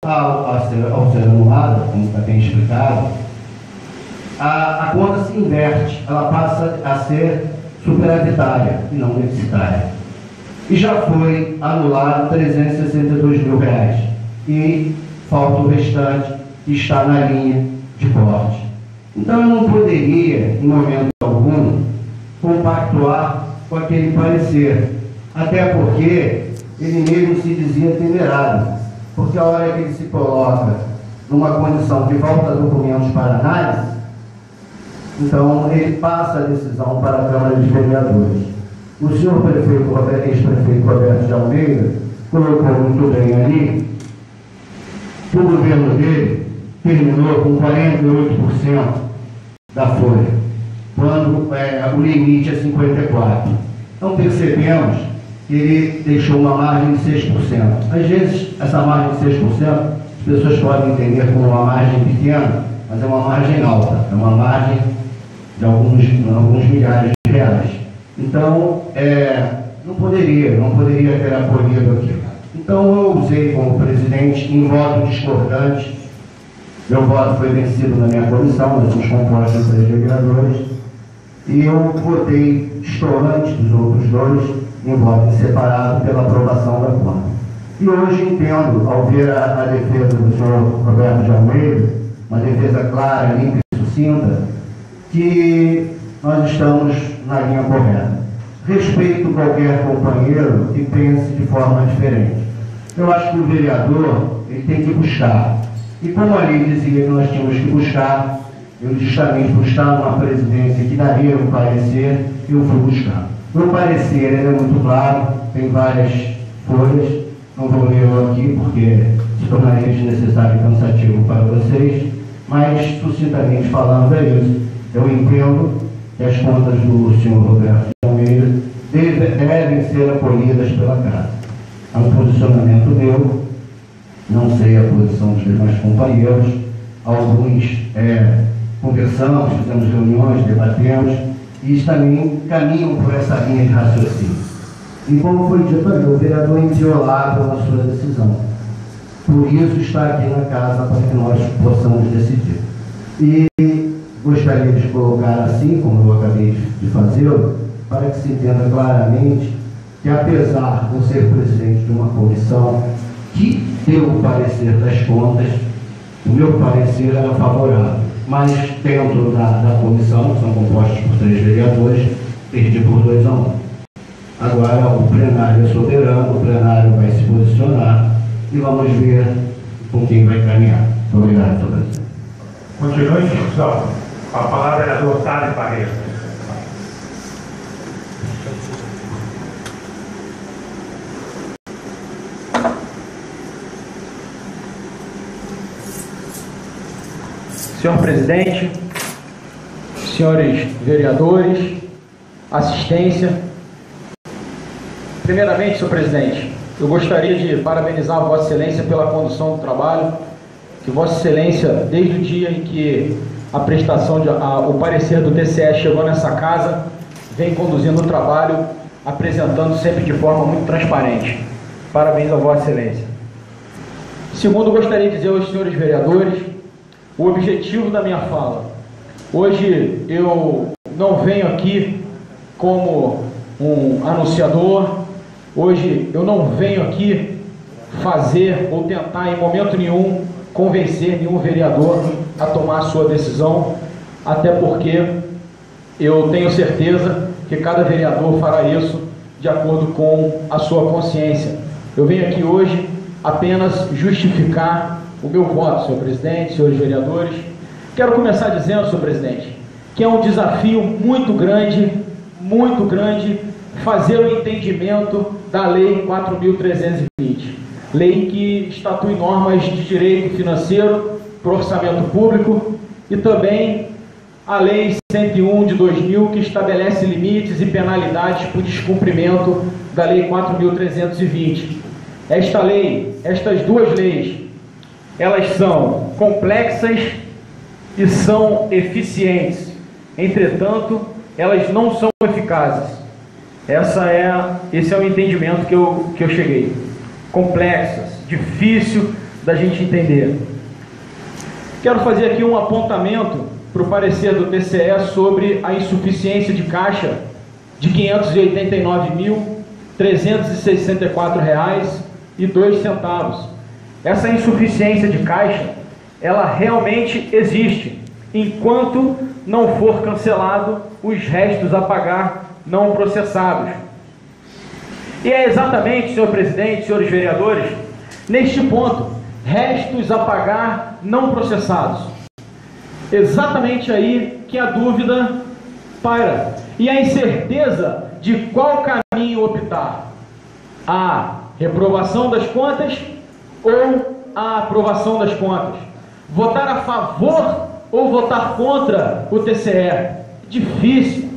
ser anulada, como está bem explicado, a conta se inverte, ela passa a ser superavitária e não deficitária. E já foi anulado R$362 mil. E falta o restante que está na linha de corte. Então eu não poderia, em momento algum, compactuar com aquele parecer. Até porque ele mesmo se dizia temerário. Porque a hora que ele se coloca numa condição que falta documentos para análise, então ele passa a decisão para a Câmara de Vereadores. O senhor ex-prefeito Roberto de Almeida colocou muito bem ali que o governo dele terminou com 48% da folha, quando o limite é 54%. Então percebemos que ele deixou uma margem de 6%. Às vezes, essa margem de 6%, as pessoas podem entender como uma margem pequena, mas é uma margem alta, é uma margem de alguns milhares de reais. Então, não poderia ter acolhido aquilo. Então, eu usei como presidente em voto discordante. Meu voto foi vencido na minha comissão, nós somos compostos de 3 vereadores, e eu votei discordante dos outros dois, em voto separado pela aprovação da conta. E hoje entendo, ao ver a defesa do senhor Roberto de Almeida, uma defesa clara, limpa e sucinta, que nós estamos na linha correta. Respeito qualquer companheiro que pense de forma diferente. Eu acho que o vereador ele tem que buscar. E como a lei dizia que nós tínhamos que buscar, eu justamente por estar numa presidência que daria um parecer, eu fui buscar. Meu parecer ele é muito claro, tem várias folhas, não vou ler aqui porque se tornaria desnecessário e cansativo para vocês, mas, sucintamente falando, é isso. Eu entendo que as contas do senhor Roberto de Almeida devem ser acolhidas pela Casa. É um posicionamento meu, não sei a posição dos demais companheiros, alguns conversamos, fizemos reuniões, debatemos, e também caminham por essa linha de raciocínio. E como foi dito ali, o vereador é inviolável na sua decisão. Por isso está aqui na Casa para que nós possamos decidir. E gostaria de colocar assim, como eu acabei de fazê-lo, para que se entenda claramente que, apesar de eu ser presidente de uma comissão que deu o parecer das contas, o meu parecer era favorável. Mas dentro da comissão, que são compostos por 3 vereadores, perdi por 2-1. Agora o plenário é soberano, o plenário vai se posicionar e vamos ver com quem vai caminhar. Muito obrigado, senhor presidente. Continue em discussão. A palavra é do Otávio Barreto. Senhor presidente, senhores vereadores, assistência. Primeiramente, senhor presidente, eu gostaria de parabenizar Vossa Excelência pela condução do trabalho, que Vossa Excelência, desde o dia em que a prestação, o parecer do TCE chegou nessa casa, vem conduzindo o trabalho, apresentando sempre de forma muito transparente. Parabéns a Vossa Excelência. Segundo, gostaria de dizer aos senhores vereadores o objetivo da minha fala. Hoje eu não venho aqui como um anunciador, hoje eu não venho aqui fazer ou tentar em momento nenhum convencer nenhum vereador a tomar a sua decisão, até porque eu tenho certeza que cada vereador fará isso de acordo com a sua consciência. Eu venho aqui hoje apenas justificar o meu voto, senhor presidente, senhores vereadores. Quero começar dizendo, senhor presidente, que é um desafio muito grande, fazer o entendimento da Lei 4.320, lei que estatui normas de direito financeiro para o orçamento público, e também a Lei 101 de 2000, que estabelece limites e penalidades por descumprimento da Lei 4.320. Estas duas leis, elas são complexas e são eficientes. Entretanto, elas não são eficazes. Esse é o entendimento que eu cheguei. Complexas, difícil da gente entender. Quero fazer aqui um apontamento para o parecer do TCE sobre a insuficiência de caixa de R$ 589.364,02. Essa insuficiência de caixa, ela realmente existe, enquanto não for cancelado os restos a pagar não processados. E é exatamente, senhor presidente, senhores vereadores, neste ponto, restos a pagar não processados, exatamente aí que a dúvida paira, e a incerteza de qual caminho optar: a reprovação das contas ou a aprovação das contas, votar a favor ou votar contra o TCE. Difícil.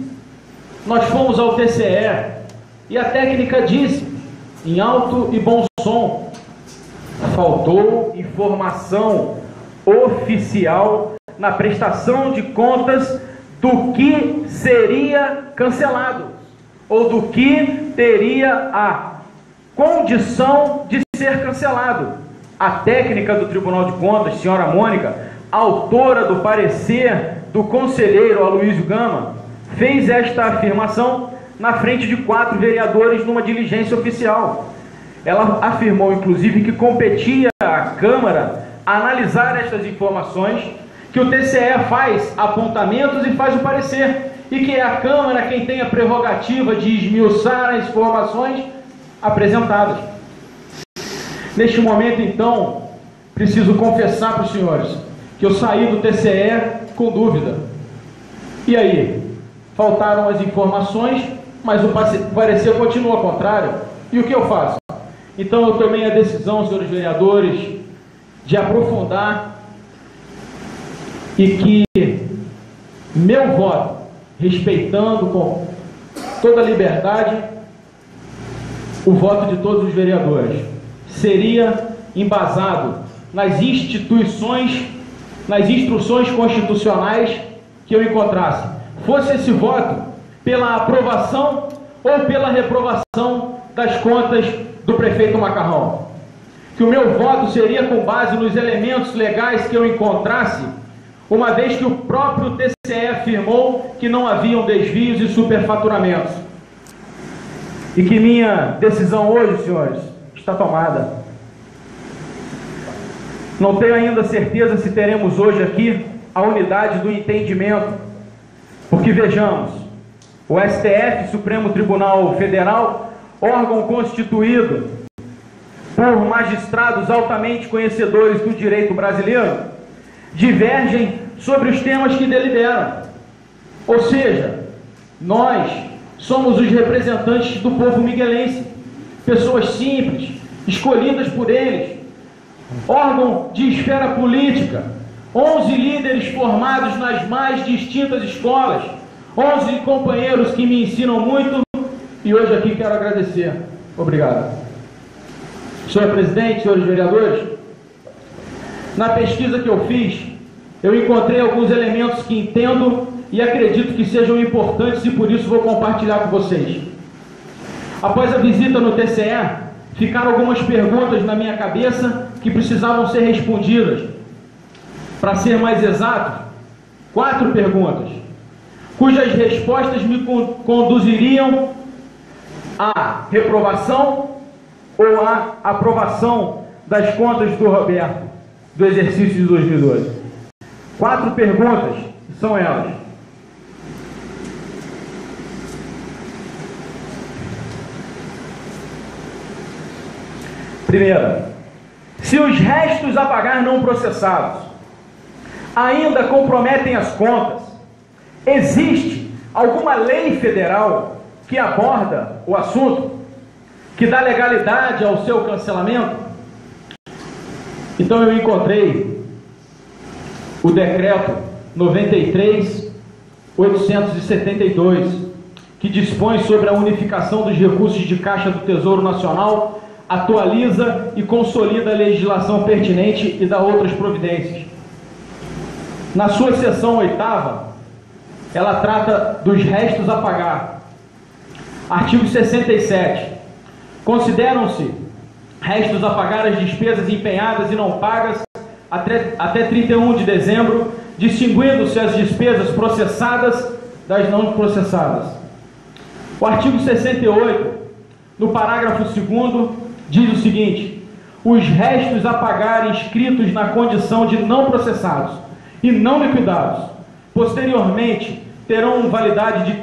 Nós fomos ao TCE e a técnica disse, em alto e bom som, faltou informação oficial na prestação de contas do que seria cancelado, ou do que teria a condição de ser cancelado. A técnica do Tribunal de Contas, senhora Mônica, autora do parecer do conselheiro Aloysio Gama, fez esta afirmação na frente de 4 vereadores numa diligência oficial. Ela afirmou, inclusive, que competia à Câmara analisar estas informações, que o TCE faz apontamentos e faz o parecer, e que é a Câmara quem tem a prerrogativa de esmiuçar as informações apresentadas. Neste momento, então, preciso confessar para os senhores que eu saí do TCE com dúvida. E aí? Faltaram as informações, mas o parecer continua ao contrário. E o que eu faço? Então eu tomei a decisão, senhores vereadores, de aprofundar e que meu voto, respeitando com toda a liberdade o voto de todos os vereadores, seria embasado nas instituições, nas instruções constitucionais que eu encontrasse. Fosse esse voto pela aprovação ou pela reprovação das contas do prefeito Macarrão. Que o meu voto seria com base nos elementos legais que eu encontrasse, uma vez que o próprio TCE afirmou que não haviam desvios e superfaturamentos. E que minha decisão hoje, senhores, está tomada. Não tenho ainda certeza se teremos hoje aqui a unidade do entendimento, porque vejamos, o STF, Supremo Tribunal Federal, órgão constituído por magistrados altamente conhecedores do direito brasileiro, divergem sobre os temas que deliberam. Ou seja, nós somos os representantes do povo miguelense, pessoas simples, escolhidas por eles, órgão de esfera política, 11 líderes formados nas mais distintas escolas, 11 companheiros que me ensinam muito, e hoje aqui quero agradecer. Obrigado. Senhor presidente, senhores vereadores, na pesquisa que eu fiz, eu encontrei alguns elementos que entendo e acredito que sejam importantes e por isso vou compartilhar com vocês. Após a visita no TCE, ficaram algumas perguntas na minha cabeça que precisavam ser respondidas. Para ser mais exato, 4 perguntas, cujas respostas me conduziriam à reprovação ou à aprovação das contas do Roberto, do exercício de 2012. 4 perguntas, são elas. Primeira, se os restos a pagar não processados ainda comprometem as contas, existe alguma lei federal que aborda o assunto, que dá legalidade ao seu cancelamento? Então eu encontrei o decreto 93.872, que dispõe sobre a unificação dos recursos de caixa do Tesouro Nacional, atualiza e consolida a legislação pertinente e dá outras providências. Na sua seção 8ª, ela trata dos restos a pagar. Artigo 67. Consideram-se restos a pagar as despesas empenhadas e não pagas até 31 de dezembro, distinguindo-se as despesas processadas das não processadas. O artigo 68, no parágrafo 2º, diz o seguinte: os restos a pagar inscritos na condição de não processados e não liquidados, posteriormente terão validade de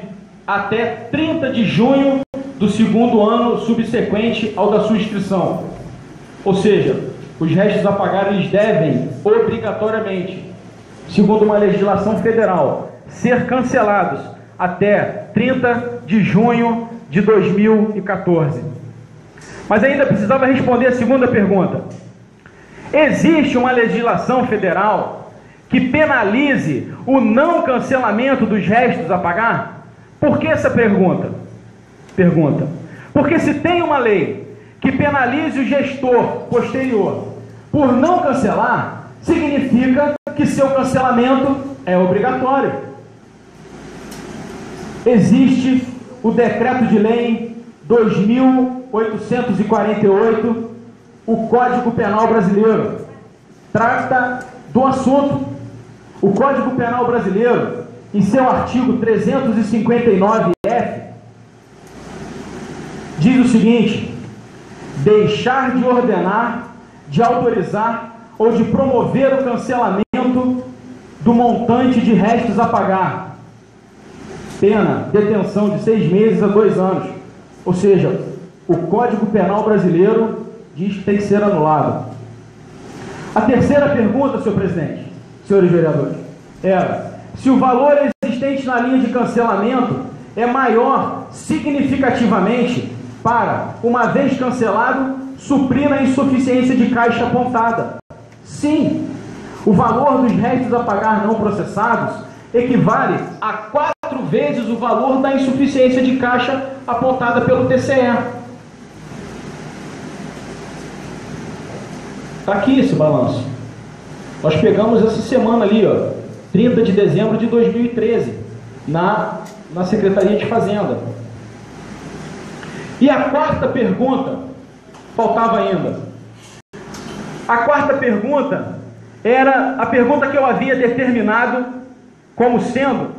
até 30 de junho do 2º ano subsequente ao da sua inscrição. Ou seja, os restos a pagar eles devem, obrigatoriamente, segundo uma legislação federal, ser cancelados até 30 de junho de 2014. Mas ainda precisava responder a segunda pergunta. Existe uma legislação federal que penalize o não cancelamento dos restos a pagar? Por que essa pergunta? Porque se tem uma lei que penalize o gestor posterior por não cancelar, significa que seu cancelamento é obrigatório. Existe o Decreto de Lei 2.848, o Código Penal Brasileiro, trata do assunto. O Código Penal Brasileiro, em seu artigo 359-F, diz o seguinte: deixar de ordenar, de autorizar ou de promover o cancelamento do montante de restos a pagar. Pena, detenção de 6 meses a 2 anos. Ou seja, o Código Penal Brasileiro diz que tem que ser anulado. A terceira pergunta, senhor presidente, senhores vereadores, era se o valor existente na linha de cancelamento é maior significativamente para, uma vez cancelado, suprir a insuficiência de caixa apontada. Sim, O valor dos restos a pagar não processados equivale a 4 vezes o valor da insuficiência de caixa apontada pelo TCE. Está aqui esse balanço. Nós pegamos essa semana ali, ó, 30 de dezembro de 2013, na Secretaria de Fazenda. E a quarta pergunta, faltava ainda. A quarta pergunta era a pergunta que eu havia determinado como sendo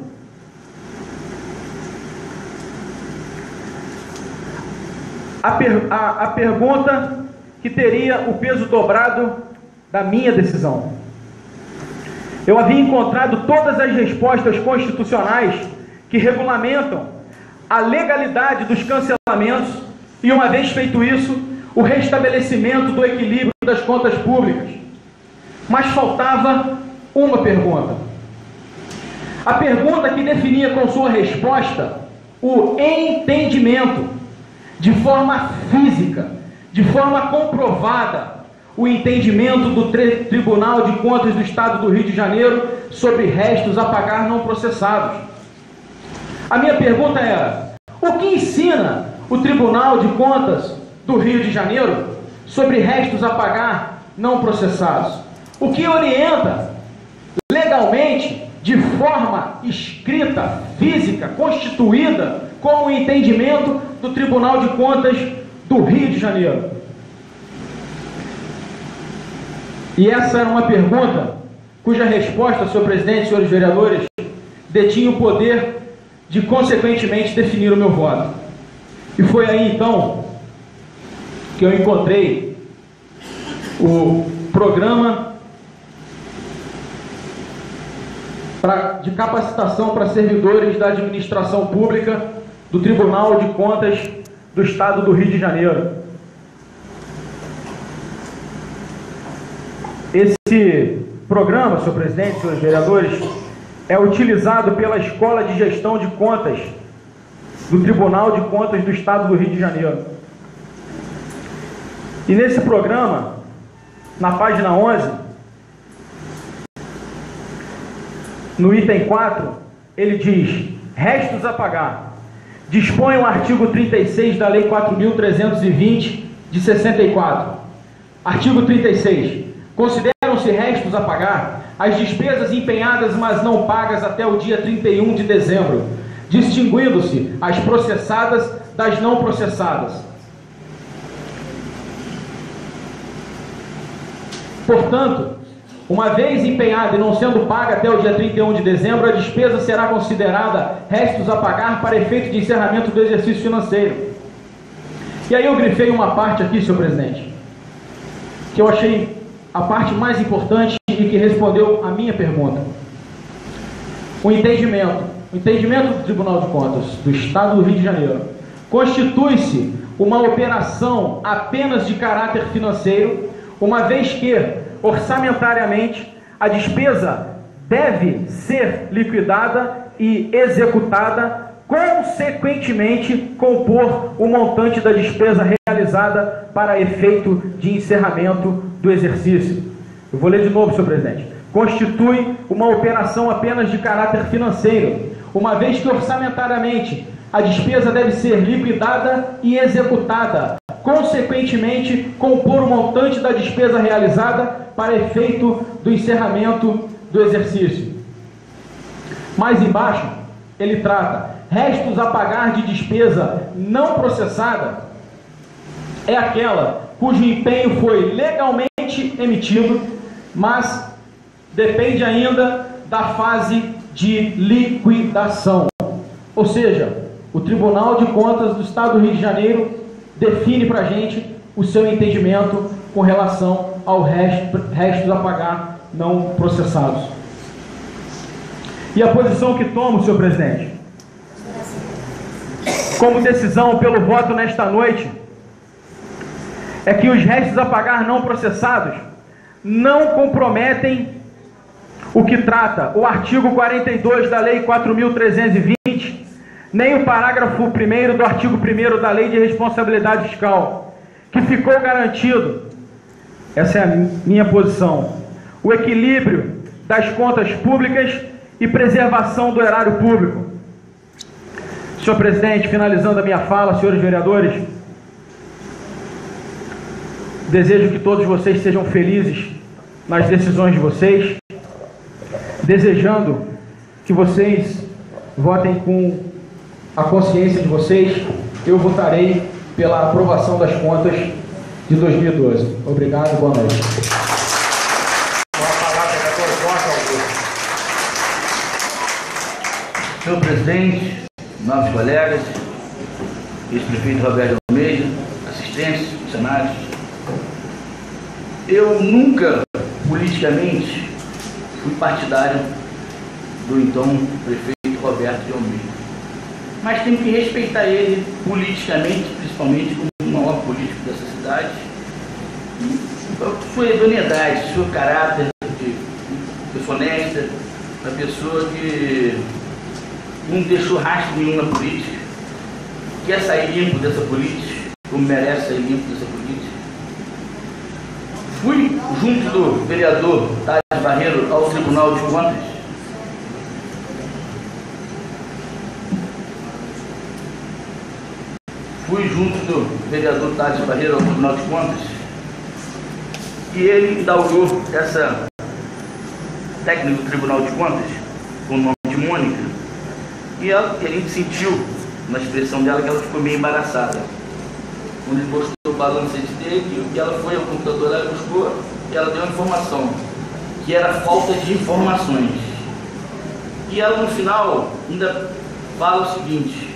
a pergunta que teria o peso dobrado da minha decisão. Eu havia encontrado todas as respostas constitucionais que regulamentam a legalidade dos cancelamentos e, uma vez feito isso, o restabelecimento do equilíbrio das contas públicas. Mas faltava uma pergunta. A pergunta que definia com sua resposta o entendimento, de forma física, de forma comprovada, o entendimento do Tribunal de Contas do Estado do Rio de Janeiro sobre restos a pagar não processados. A minha pergunta era: o que ensina o Tribunal de Contas do Rio de Janeiro sobre restos a pagar não processados? O que orienta legalmente, de forma escrita, física, constituída, como o entendimento do Tribunal de Contas do Rio de Janeiro? E essa era uma pergunta cuja resposta, senhor presidente, senhores vereadores, detinha o poder de, consequentemente, definir o meu voto. E foi aí, então, que eu encontrei o programa de capacitação para servidores da administração pública do Tribunal de Contas do Estado do Rio de Janeiro. Esse programa, senhor presidente, senhores vereadores, é utilizado pela Escola de Gestão de Contas do Tribunal de Contas do Estado do Rio de Janeiro. E nesse programa, na página 11, no item 4, ele diz: restos a pagar. Dispõe o artigo 36 da Lei 4.320 de 64. Artigo 36. Consideram-se restos a pagar as despesas empenhadas, mas não pagas até o dia 31 de dezembro, distinguindo-se as processadas das não processadas. Portanto, uma vez empenhada e não sendo paga até o dia 31 de dezembro, a despesa será considerada restos a pagar para efeito de encerramento do exercício financeiro. E aí eu grifei uma parte aqui, senhor presidente, que eu achei a parte mais importante e que respondeu a minha pergunta. O entendimento do Tribunal de Contas do Estado do Rio de Janeiro constitui-se uma operação apenas de caráter financeiro, uma vez que, orçamentariamente, a despesa deve ser liquidada e executada, consequentemente compor o montante da despesa realizada para efeito de encerramento do exercício. Eu vou ler de novo, senhor presidente. Constitui uma operação apenas de caráter financeiro, uma vez que orçamentariamente a despesa deve ser liquidada e executada, consequentemente compor o montante da despesa realizada para efeito do encerramento do exercício. Mais embaixo, ele trata: restos a pagar de despesa não processada é aquela cujo empenho foi legalmente emitido, mas depende ainda da fase de liquidação. Ou seja, o Tribunal de Contas do Estado do Rio de Janeiro define para a gente o seu entendimento com relação ao restos a pagar não processados. E a posição que tomo, senhor presidente, como decisão pelo voto nesta noite, é que os restos a pagar não processados não comprometem o que trata o artigo 42 da Lei 4.320, nem o parágrafo 1º do artigo 1º da Lei de Responsabilidade Fiscal, que ficou garantido, essa é a minha posição, o equilíbrio das contas públicas e preservação do erário público. Senhor presidente, finalizando a minha fala, senhores vereadores, desejo que todos vocês sejam felizes nas decisões de vocês, desejando que vocês votem com a consciência de vocês. Eu votarei pela aprovação das contas de 2012. Obrigado, boa noite. Senhor presidente, novos colegas, ex-prefeito Roberto Almeida, assistentes, funcionários, eu nunca, politicamente, fui partidário do então prefeito Roberto de Almeida, mas tenho que respeitar ele politicamente, principalmente como o maior político dessa cidade, sua idoneidade, seu caráter de pessoa honesta, uma pessoa que não deixou rastro nenhum na política, quer sair limpo dessa política, como merece sair limpo dessa política. Fui junto do vereador Thales Barreiro ao Tribunal de Contas. Fui junto do vereador Thales Barreiro ao Tribunal de Contas e ele inaugurou essa técnica do Tribunal de Contas com o nome de Mônica. E a gente sentiu na expressão dela que ela ficou meio embaraçada. Quando ele mostrou o balancete dele, e ela foi ao computador, ela buscou e ela deu uma informação, que era falta de informações. E ela no final ainda fala o seguinte: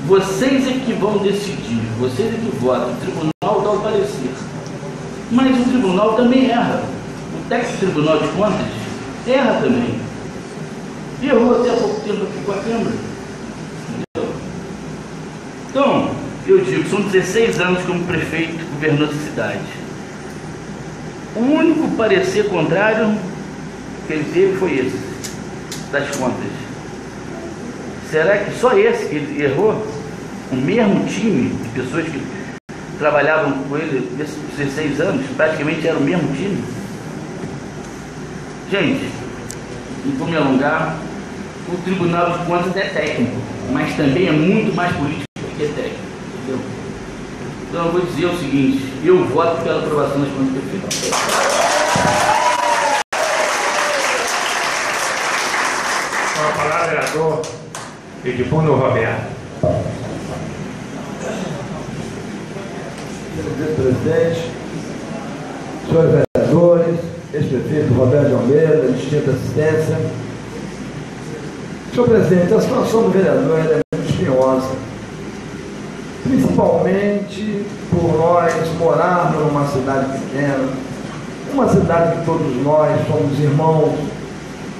vocês é que vão decidir, vocês é que votam, o tribunal dá o parecer. Mas o tribunal também erra. O técnico do Tribunal de Contas erra também. E errou até há pouco tempo aqui com a Câmara. Entendeu? Então, eu digo, são 16 anos como prefeito governando essa cidade. O único parecer contrário que ele teve foi esse, das contas. Será que só esse que ele errou? O mesmo time de pessoas que trabalhavam com ele nesses 16 anos, praticamente era o mesmo time? Gente, não vou me alongar. O Tribunal de Contas é técnico, mas também é muito mais político do que é técnico, entendeu? Então eu vou dizer o seguinte: eu voto pela aprovação das contas perfeitas. Com a palavra, vereador Edimundo Roberto. Senhor presidente, senhores vereadores, ex-prefeito Roberto de Almeida, distinta assistência. Senhor presidente, a situação do vereador é muito espinhosa, principalmente por nós morarmos numa cidade pequena, uma cidade que todos nós somos irmãos,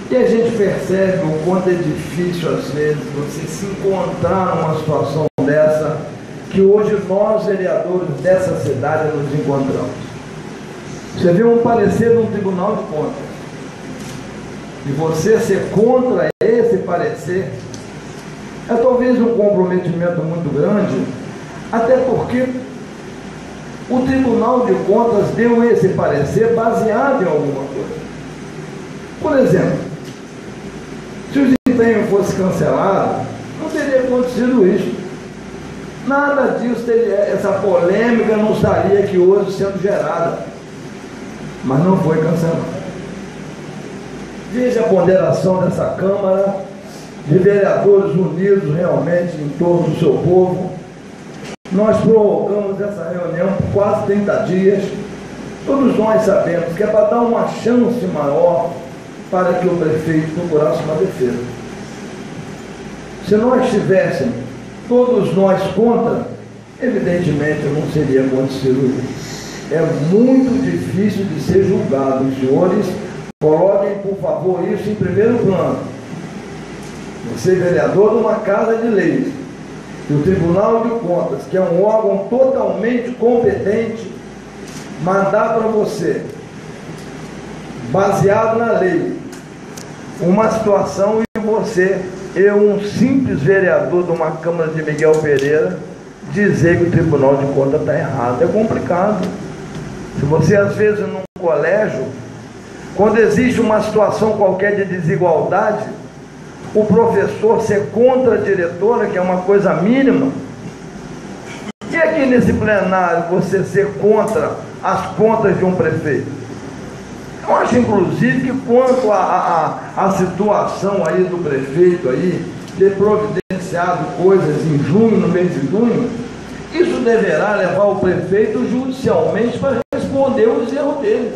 e a gente percebe o quanto é difícil às vezes você se encontrar numa situação dessa, que hoje nós, vereadores dessa cidade, nos encontramos. Você viu um parecer de um Tribunal de Contas, e você ser contra esse parecer é talvez um comprometimento muito grande, até porque o Tribunal de Contas deu esse parecer baseado em alguma coisa. Por exemplo, se o desempenho fosse cancelado, não teria acontecido isso. Nada disso teria, essa polêmica não estaria aqui hoje sendo gerada, mas não foi cancelado. Veja a ponderação dessa Câmara, de vereadores unidos realmente em torno do seu povo. Nós prorrogamos essa reunião por quase 30 dias. Todos nós sabemos que é para dar uma chance maior para que o prefeito procurasse uma defesa. Se nós tivéssemos todos nós contra, evidentemente não seria acontecido isso. É muito difícil de ser julgado. Os senhores coloquem, por favor, isso em primeiro plano. Você, vereador de uma casa de leis, e o Tribunal de Contas, que é um órgão totalmente competente, mandar para você, baseado na lei, uma situação e você, eu, um simples vereador de uma Câmara de Miguel Pereira, dizer que o Tribunal de Contas está errado. É complicado. Se você, às vezes, num colégio, quando existe uma situação qualquer de desigualdade, o professor ser contra a diretora, que é uma coisa mínima, e aqui nesse plenário você ser contra as contas de um prefeito? Eu acho, inclusive, que quanto à situação aí do prefeito aí, ter providenciado coisas em junho, no mês de junho, isso deverá levar o prefeito judicialmente para responder os erros dele.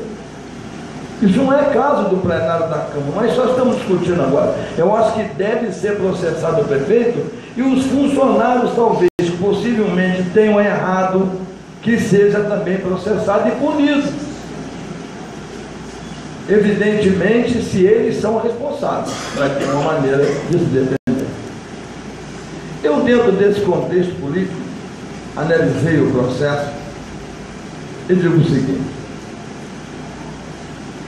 Isso não é caso do plenário da Câmara, mas só estamos discutindo agora. Eu acho que deve ser processado o prefeito e os funcionários, talvez, possivelmente tenham errado, que seja também processado e punido. Evidentemente, se eles são responsáveis, para ter uma maneira de se defender. Eu, dentro desse contexto político, analisei o processo e digo o seguinte: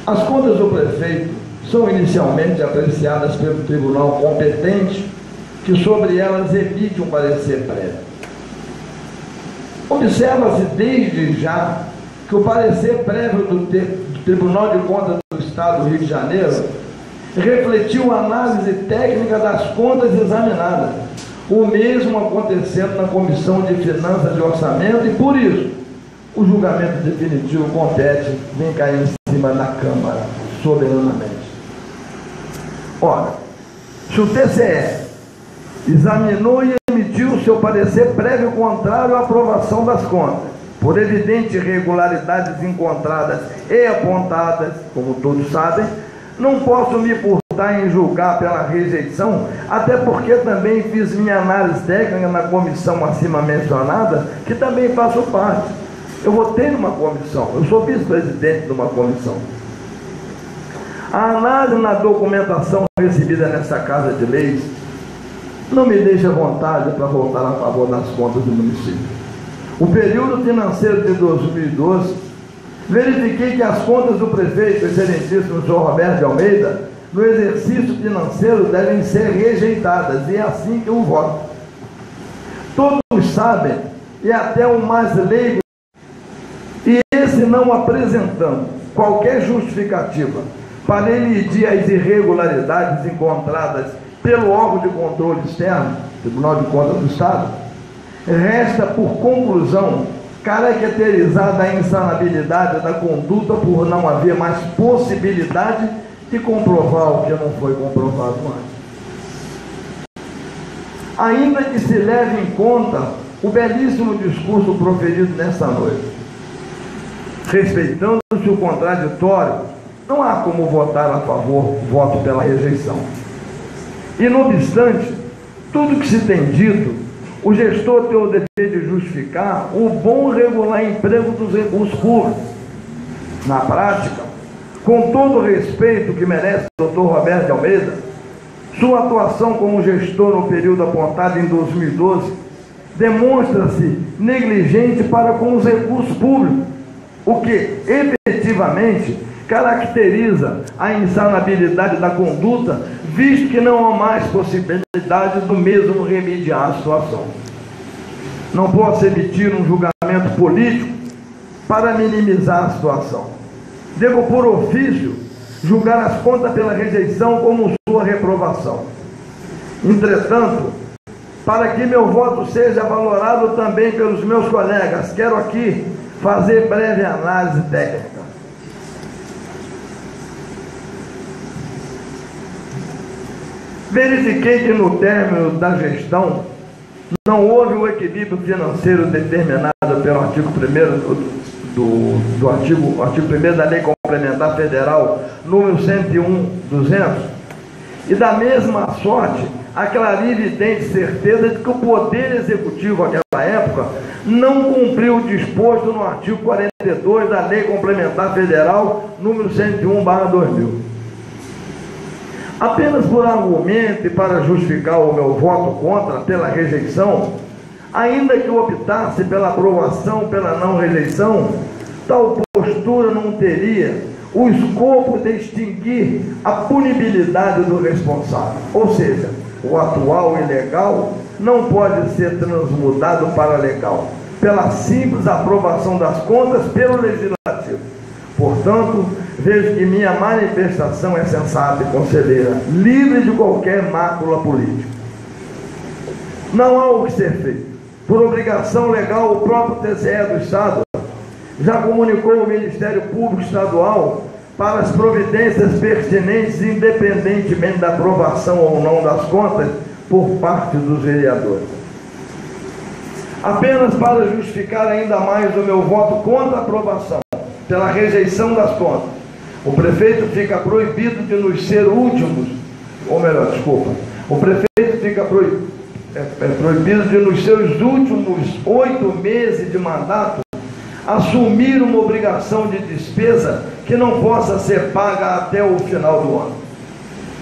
as contas do prefeito são inicialmente apreciadas pelo tribunal competente, que sobre elas emite um parecer prévio. Observa-se desde já que o parecer prévio do Tribunal de Contas do Estado do Rio de Janeiro refletiu a análise técnica das contas examinadas, o mesmo acontecendo na Comissão de Finanças e Orçamento, e por isso o julgamento definitivo compete, vem cair em cima da Câmara, soberanamente. Ora, se o TCE examinou e emitiu seu parecer prévio contrário à aprovação das contas, por evidentes irregularidades encontradas e apontadas, como todos sabem, não posso me furtar em julgar pela rejeição, até porque também fiz minha análise técnica na comissão acima mencionada, que também faço parte. Eu votei numa comissão, eu sou vice-presidente de uma comissão. A análise na documentação recebida nessa Casa de Leis não me deixa vontade para votar a favor das contas do município. O período financeiro de 2012, verifiquei que as contas do prefeito, excelentíssimo senhor Roberto de Almeida, no exercício financeiro devem ser rejeitadas, e é assim que eu voto. Todos sabem, e até o mais leigo, e esse não apresentando qualquer justificativa para elidir as irregularidades encontradas pelo órgão de controle externo, Tribunal de Contas do Estado, resta por conclusão caracterizada a insanabilidade da conduta por não haver mais possibilidade de comprovar o que não foi comprovado antes. Ainda que se leve em conta o belíssimo discurso proferido nesta noite, respeitando-se o contraditório, não há como votar a favor, voto pela rejeição. E, não obstante tudo que se tem dito, o gestor tem o dever de justificar o bom regular emprego dos recursos públicos. Na prática, com todo o respeito que merece o Dr. Roberto de Almeida, sua atuação como gestor no período apontado em 2012 demonstra-se negligente para com os recursos públicos, o que efetivamente caracteriza a insanabilidade da conduta, visto que não há mais possibilidade do mesmo remediar a situação. Não posso emitir um julgamento político para minimizar a situação. Devo, por ofício, julgar as contas pela rejeição como sua reprovação. Entretanto, para que meu voto seja valorado também pelos meus colegas, quero aqui fazer breve análise técnica. Verifiquei que no término da gestão não houve o equilíbrio financeiro determinado pelo artigo 1º artigo 1º da Lei Complementar Federal número 101/200, e da mesma sorte a clarividente certeza de que o Poder Executivo naquela época não cumpriu o disposto no artigo 42 da Lei Complementar Federal número 101/2000. Apenas por argumento e para justificar o meu voto contra pela rejeição, ainda que eu optasse pela aprovação pela não rejeição, tal postura não teria o escopo de extinguir a punibilidade do responsável. Ou seja, o atual ilegal não pode ser transmudado para legal, pela simples aprovação das contas pelo Legislativo. Portanto, vejo que minha manifestação é sensata e conselheira, livre de qualquer mácula política. Não há o que ser feito. Por obrigação legal, o próprio TCE do Estado já comunicou ao Ministério Público Estadual para as providências pertinentes, independentemente da aprovação ou não das contas por parte dos vereadores. Apenas para justificar ainda mais o meu voto contra a aprovação, pela rejeição das contas, o prefeito fica proibido de nos ser últimos, ou melhor, desculpa, o prefeito fica proibido de nos seus últimos 8 meses de mandato assumir uma obrigação de despesa que não possa ser paga até o final do ano.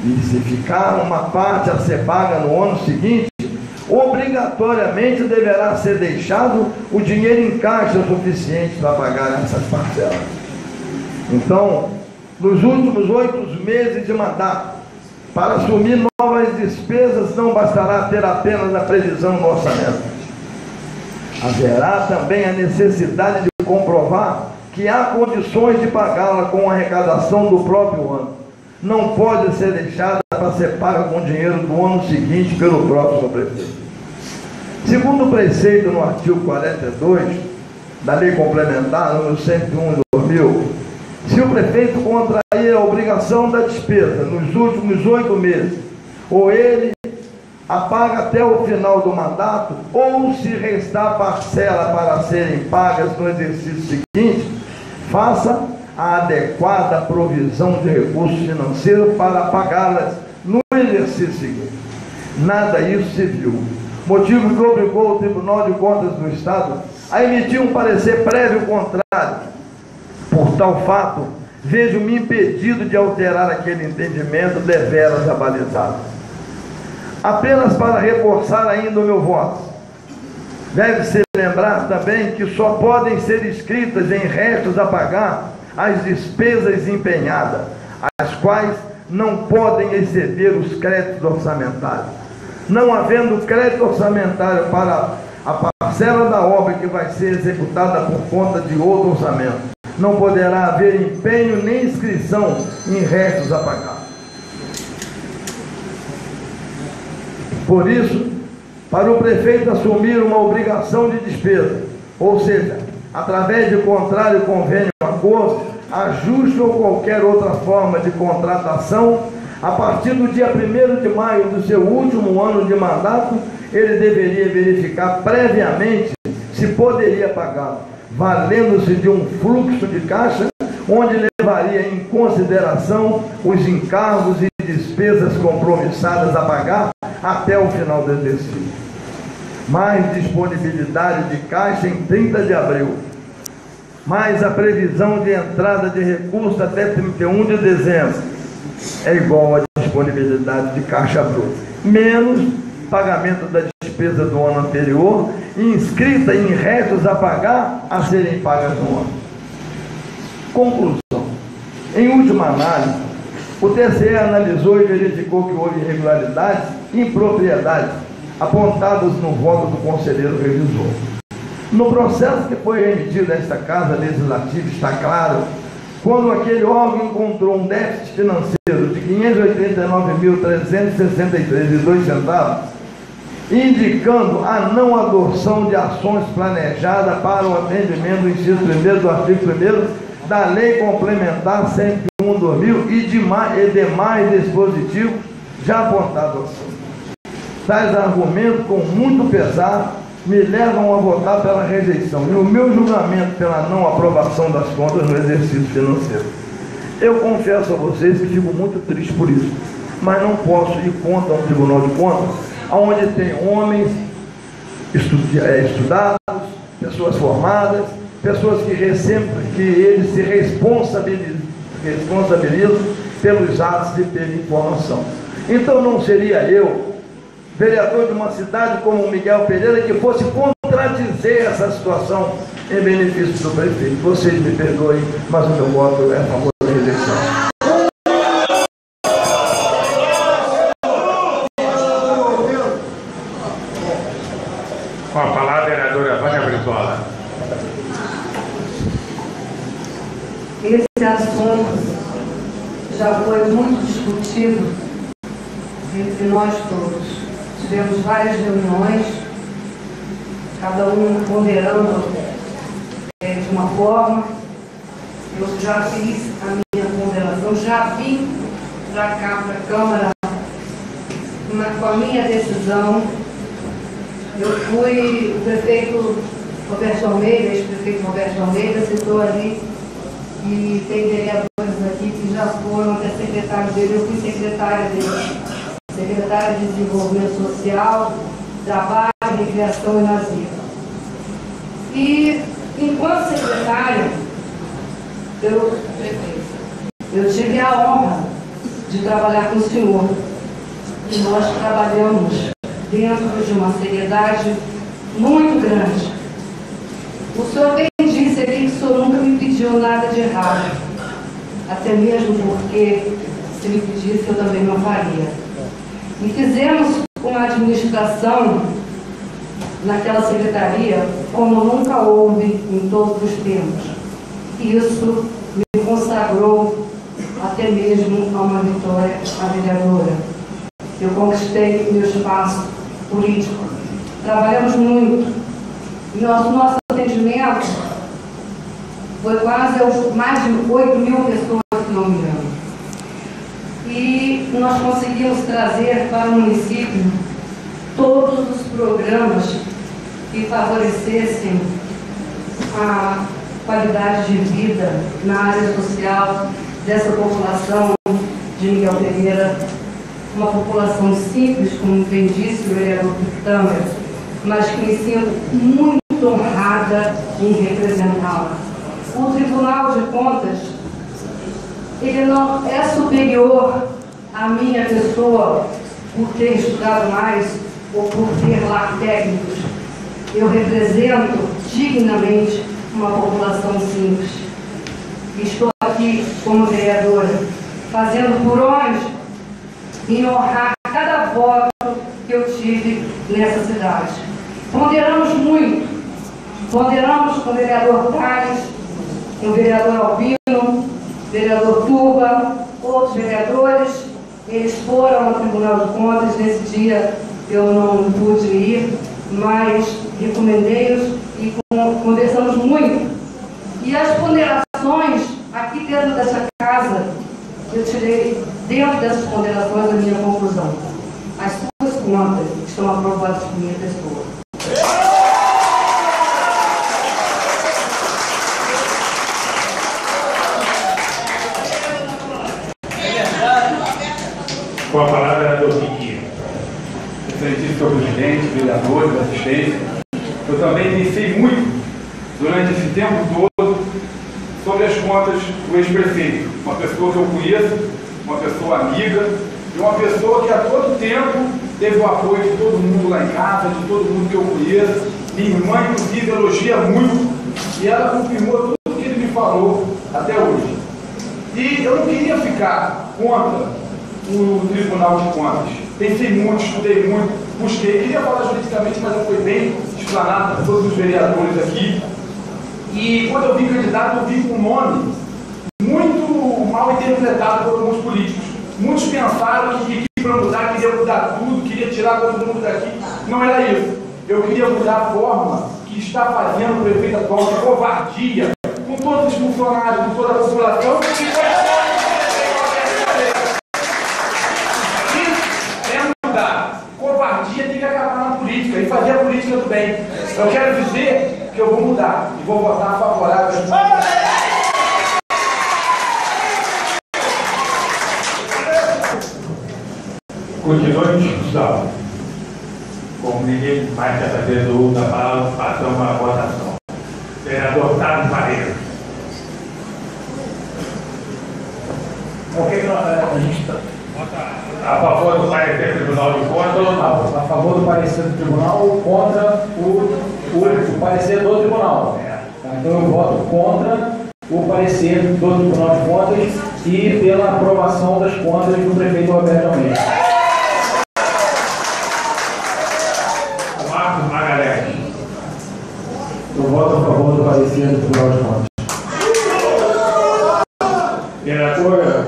E se ficar uma parte a ser paga no ano seguinte, obrigatoriamente deverá ser deixado o dinheiro em caixa suficiente para pagar essas parcelas. Então, nos últimos 8 meses de mandato, para assumir novas despesas, não bastará ter apenas a previsão no orçamento. Haverá também a necessidade de comprovar que há condições de pagá-la com a arrecadação do próprio ano. Não pode ser deixada para ser paga com dinheiro do ano seguinte pelo próximo prefeito. Segundo o preceito no artigo 42 da Lei Complementar número 101 de 2000, se o prefeito contrair a obrigação da despesa nos últimos 8 meses, ou ele a paga até o final do mandato, ou se restar parcela para serem pagas no exercício seguinte, faça a adequada provisão de recursos financeiros para pagá-las no exercício seguinte. Nada isso se viu, motivo que obrigou o Tribunal de Contas do Estado a emitir um parecer prévio contrário. Por tal fato, vejo-me impedido de alterar aquele entendimento deveras abalizado. Apenas para reforçar ainda o meu voto, deve-se lembrar também que só podem ser inscritas em restos a pagar as despesas empenhadas, as quais não podem exceder os créditos orçamentários. Não havendo crédito orçamentário para a parcela da obra que vai ser executada por conta de outro orçamento, não poderá haver empenho nem inscrição em restos a pagar. Por isso, para o prefeito assumir uma obrigação de despesa, ou seja, através de contrário convênio ou acordo, ajuste ou qualquer outra forma de contratação, a partir do dia 1º de maio do seu último ano de mandato, ele deveria verificar previamente se poderia pagar, valendo-se de um fluxo de caixa, onde levaria em consideração os encargos e despesas compromissadas a pagar até o final do exercício. Mais disponibilidade de caixa em 30 de abril, mais a previsão de entrada de recursos até 31 de dezembro, é igual à disponibilidade de caixa bruta, menos pagamento da despesa do ano anterior, inscrita em restos a pagar a serem pagas no ano. Conclusão. Em última análise, o TCE analisou e verificou que houve irregularidades e impropriedades apontadas no voto do conselheiro revisor. No processo que foi remetido a esta Casa Legislativa, está claro, quando aquele órgão encontrou um déficit financeiro de R$ 589.363,02, indicando a não adoção de ações planejadas para o atendimento do inciso 1º do artigo 1º da Lei Complementar 101/2000 e demais dispositivos já apontados. Tais argumentos, com muito pesar, me levam a votar pela rejeição e o meu julgamento pela não aprovação das contas no exercício financeiro. Eu confesso a vocês que fico muito triste por isso, mas não posso ir contra um Tribunal de Contas onde tem homens estudados, pessoas formadas, pessoas que eles se responsabilizam pelos atos de ter informação. Então não seria eu, vereador de uma cidade como Miguel Pereira, que fosse contradizer essa situação em benefício do prefeito. Vocês me perdoem, mas o meu voto é a favor da rejeição. Com a palavra, a vereadora Vânia Brizola. Esse assunto já foi muito discutido entre nós todos. Tivemos várias reuniões, cada um ponderando de uma forma. Eu já fiz a minha ponderação, já vim para cá, para a Câmara, com a minha decisão. Eu fui, o prefeito Roberto Almeida, ex-prefeito Roberto Almeida, citou ali, e tem vereadores aqui que já foram até secretário dele. Eu fui secretária dele, secretária de Desenvolvimento Social, Trabalho, Recreação e Lazer. E, enquanto secretária, eu tive a honra de trabalhar com o senhor. E nós trabalhamos dentro de uma seriedade muito grande. O senhor bem disse aqui que o senhor nunca me pediu nada de errado. Até mesmo porque, se me pedisse, eu também não faria. E fizemos uma administração naquela secretaria como nunca houve em todos os tempos. Isso me consagrou até mesmo a uma vitória a vereadora. Eu conquistei meu espaço político. Trabalhamos muito. E nosso atendimento foi quase mais de 8 mil pessoas, se não me engano. E nós conseguimos trazer para o município todos os programas que favorecessem a qualidade de vida na área social dessa população de Miguel Pereira, uma população simples, como bem disse o vereador Pitanga, mas que me sinto muito honrada em representá-la. O Tribunal de Contas, ele não é superior à minha pessoa por ter estudado mais ou por ter lá técnicos. Eu represento dignamente uma população simples. Estou aqui como vereadora, fazendo por onde em honrar cada voto que eu tive nessa cidade. Ponderamos muito, ponderamos com o vereador Tales, com o vereador Albino, vereador Turba, outros vereadores. Eles foram ao Tribunal de Contas. Nesse dia eu não pude ir, mas recomendei-os e conversamos muito. E as ponderações aqui dentro dessa casa, eu tirei dentro dessas ponderações a minha conclusão. As suas contas estão aprovadas por minha pessoa. Com a palavra do Riquinho. Excelentíssimo senhor presidente, vereadores, assistência. Eu também pensei muito, durante esse tempo todo, sobre as contas do ex-prefeito. Uma pessoa que eu conheço, uma pessoa amiga, e uma pessoa que a todo tempo teve o apoio de todo mundo lá em casa, de todo mundo que eu conheço. Minha irmã, inclusive, elogia muito, e ela confirmou tudo que ele me falou até hoje. E eu não queria ficar contra o Tribunal de Contas. Pensei muito, estudei muito, busquei. Queria falar juridicamente, mas eu fui bem explanado por todos os vereadores aqui. E quando eu vi candidato, eu vi com um nome muito mal interpretado por alguns políticos. Muitos pensaram que para mudar, queria mudar tudo, queria tirar todo mundo daqui. Não era isso. Eu queria mudar a forma que está fazendo o prefeito atual de covardia com todos os funcionários, com toda a população. Covardia tem que acabar na política e fazer a política do bem. Eu quero dizer que eu vou mudar e vou votar favorável. Continue discussão. Como ninguém mais quer saber do uso da palavra, passamos a votação. Vereador Tales Barreiro. O que a gente está... A favor do parecer do Tribunal de Contas ou não? A favor do parecer do tribunal ou contra o parecer do tribunal? Tá, então eu voto contra o parecer do Tribunal de Contas e pela aprovação das contas do prefeito Roberto Almeida. Marcos Magalhães. Eu voto a favor do parecer do Tribunal de Contas. Vereadora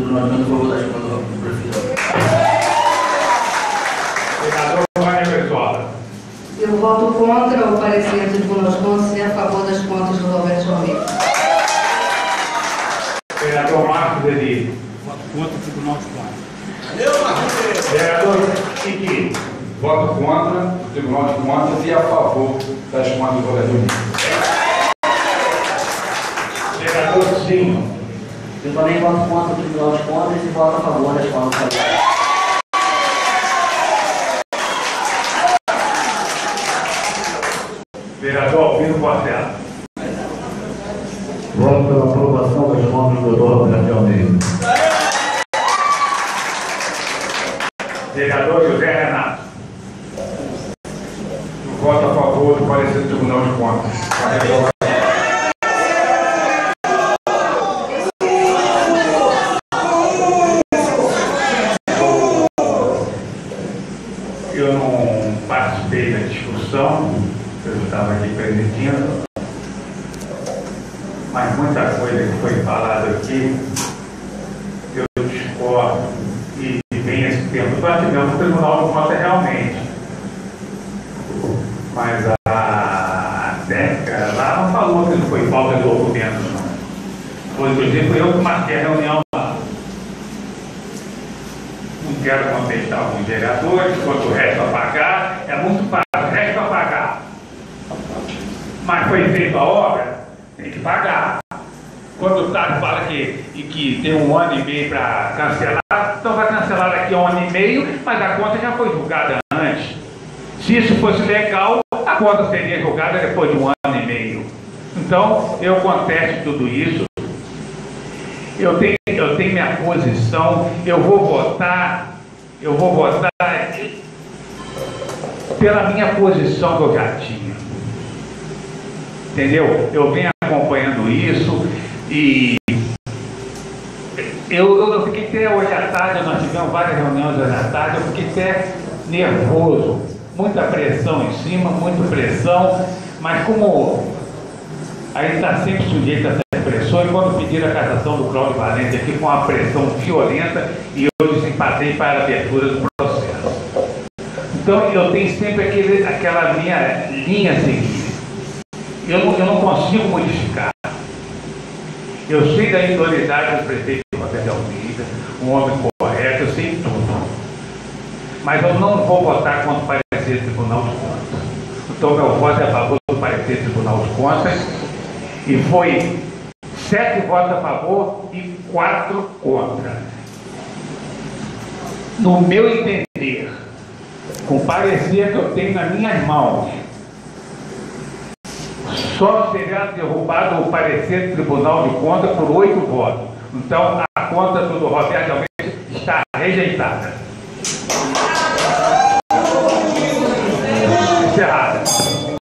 Tribunal de Contas a favor das contas do prefeito. Vereador Wagner Brizola. Eu voto contra o parecer do Tribunal de Contas e a favor das contas do Roberto Almeida. Vereador Marcos Eli. Voto contra o Tribunal de Contas. Vereador Iqui. Voto contra o Tribunal de Contas e a favor das contas do Roberto Almeida. Vereador Zinho. Eu também voto contra o Tribunal de Contas e voto a favor das contas. Vereador Albino Portela. Voto pela aprovação das contas do Dr. Roberto Almeida. Vereador José Renato. Voto a favor do parecer do Tribunal de Contas. Eu não participei da discussão, eu estava aqui presidindo, mas muita coisa que foi falada aqui, eu discordo e vem esse tempo. Nós tivemos o Tribunal de Contas realmente, mas a técnica lá não falou que não foi falta de documentos, não. Foi, inclusive, foi eu que marquei a reunião lá. Não quero contestar alguns vereadores, quanto o resto a pagar, é muito fácil, o resto a pagar. Mas foi feita a obra, tem que pagar. Quando o Estado fala que tem 1 ano e meio para cancelar, então vai cancelar daqui a 1 ano e meio, mas a conta já foi julgada antes. Se isso fosse legal, a conta seria julgada depois de 1 ano e meio. Então, eu contesto tudo isso. Eu tenho minha posição, eu vou votar pela minha posição que eu já tinha. Entendeu? Eu venho acompanhando isso e eu fiquei até hoje à tarde, nós tivemos várias reuniões hoje à tarde, eu fiquei até nervoso, muita pressão em cima, muita pressão, mas como a gente está sempre sujeito a essa pressão, e quando pediram a cassação do Cláudio Valente aqui com uma pressão violenta, e eu desempatei para a abertura do processo. Então eu tenho sempre aquela minha linha a seguir. Eu não consigo modificar. Eu sei da idoneidade do prefeito Roberto Almeida, um homem correto, eu sei tudo. Mas eu não vou votar contra o parecer do Tribunal de Contas. Então meu voto é a favor do parecer do Tribunal de Contas. E foi 7 votos a favor e 4 contra. No meu entender, com o parecer que eu tenho nas minhas mãos, só será derrubado o parecer do Tribunal de Contas por 8 votos. Então, a conta do Roberto Almeida está rejeitada. Encerrada.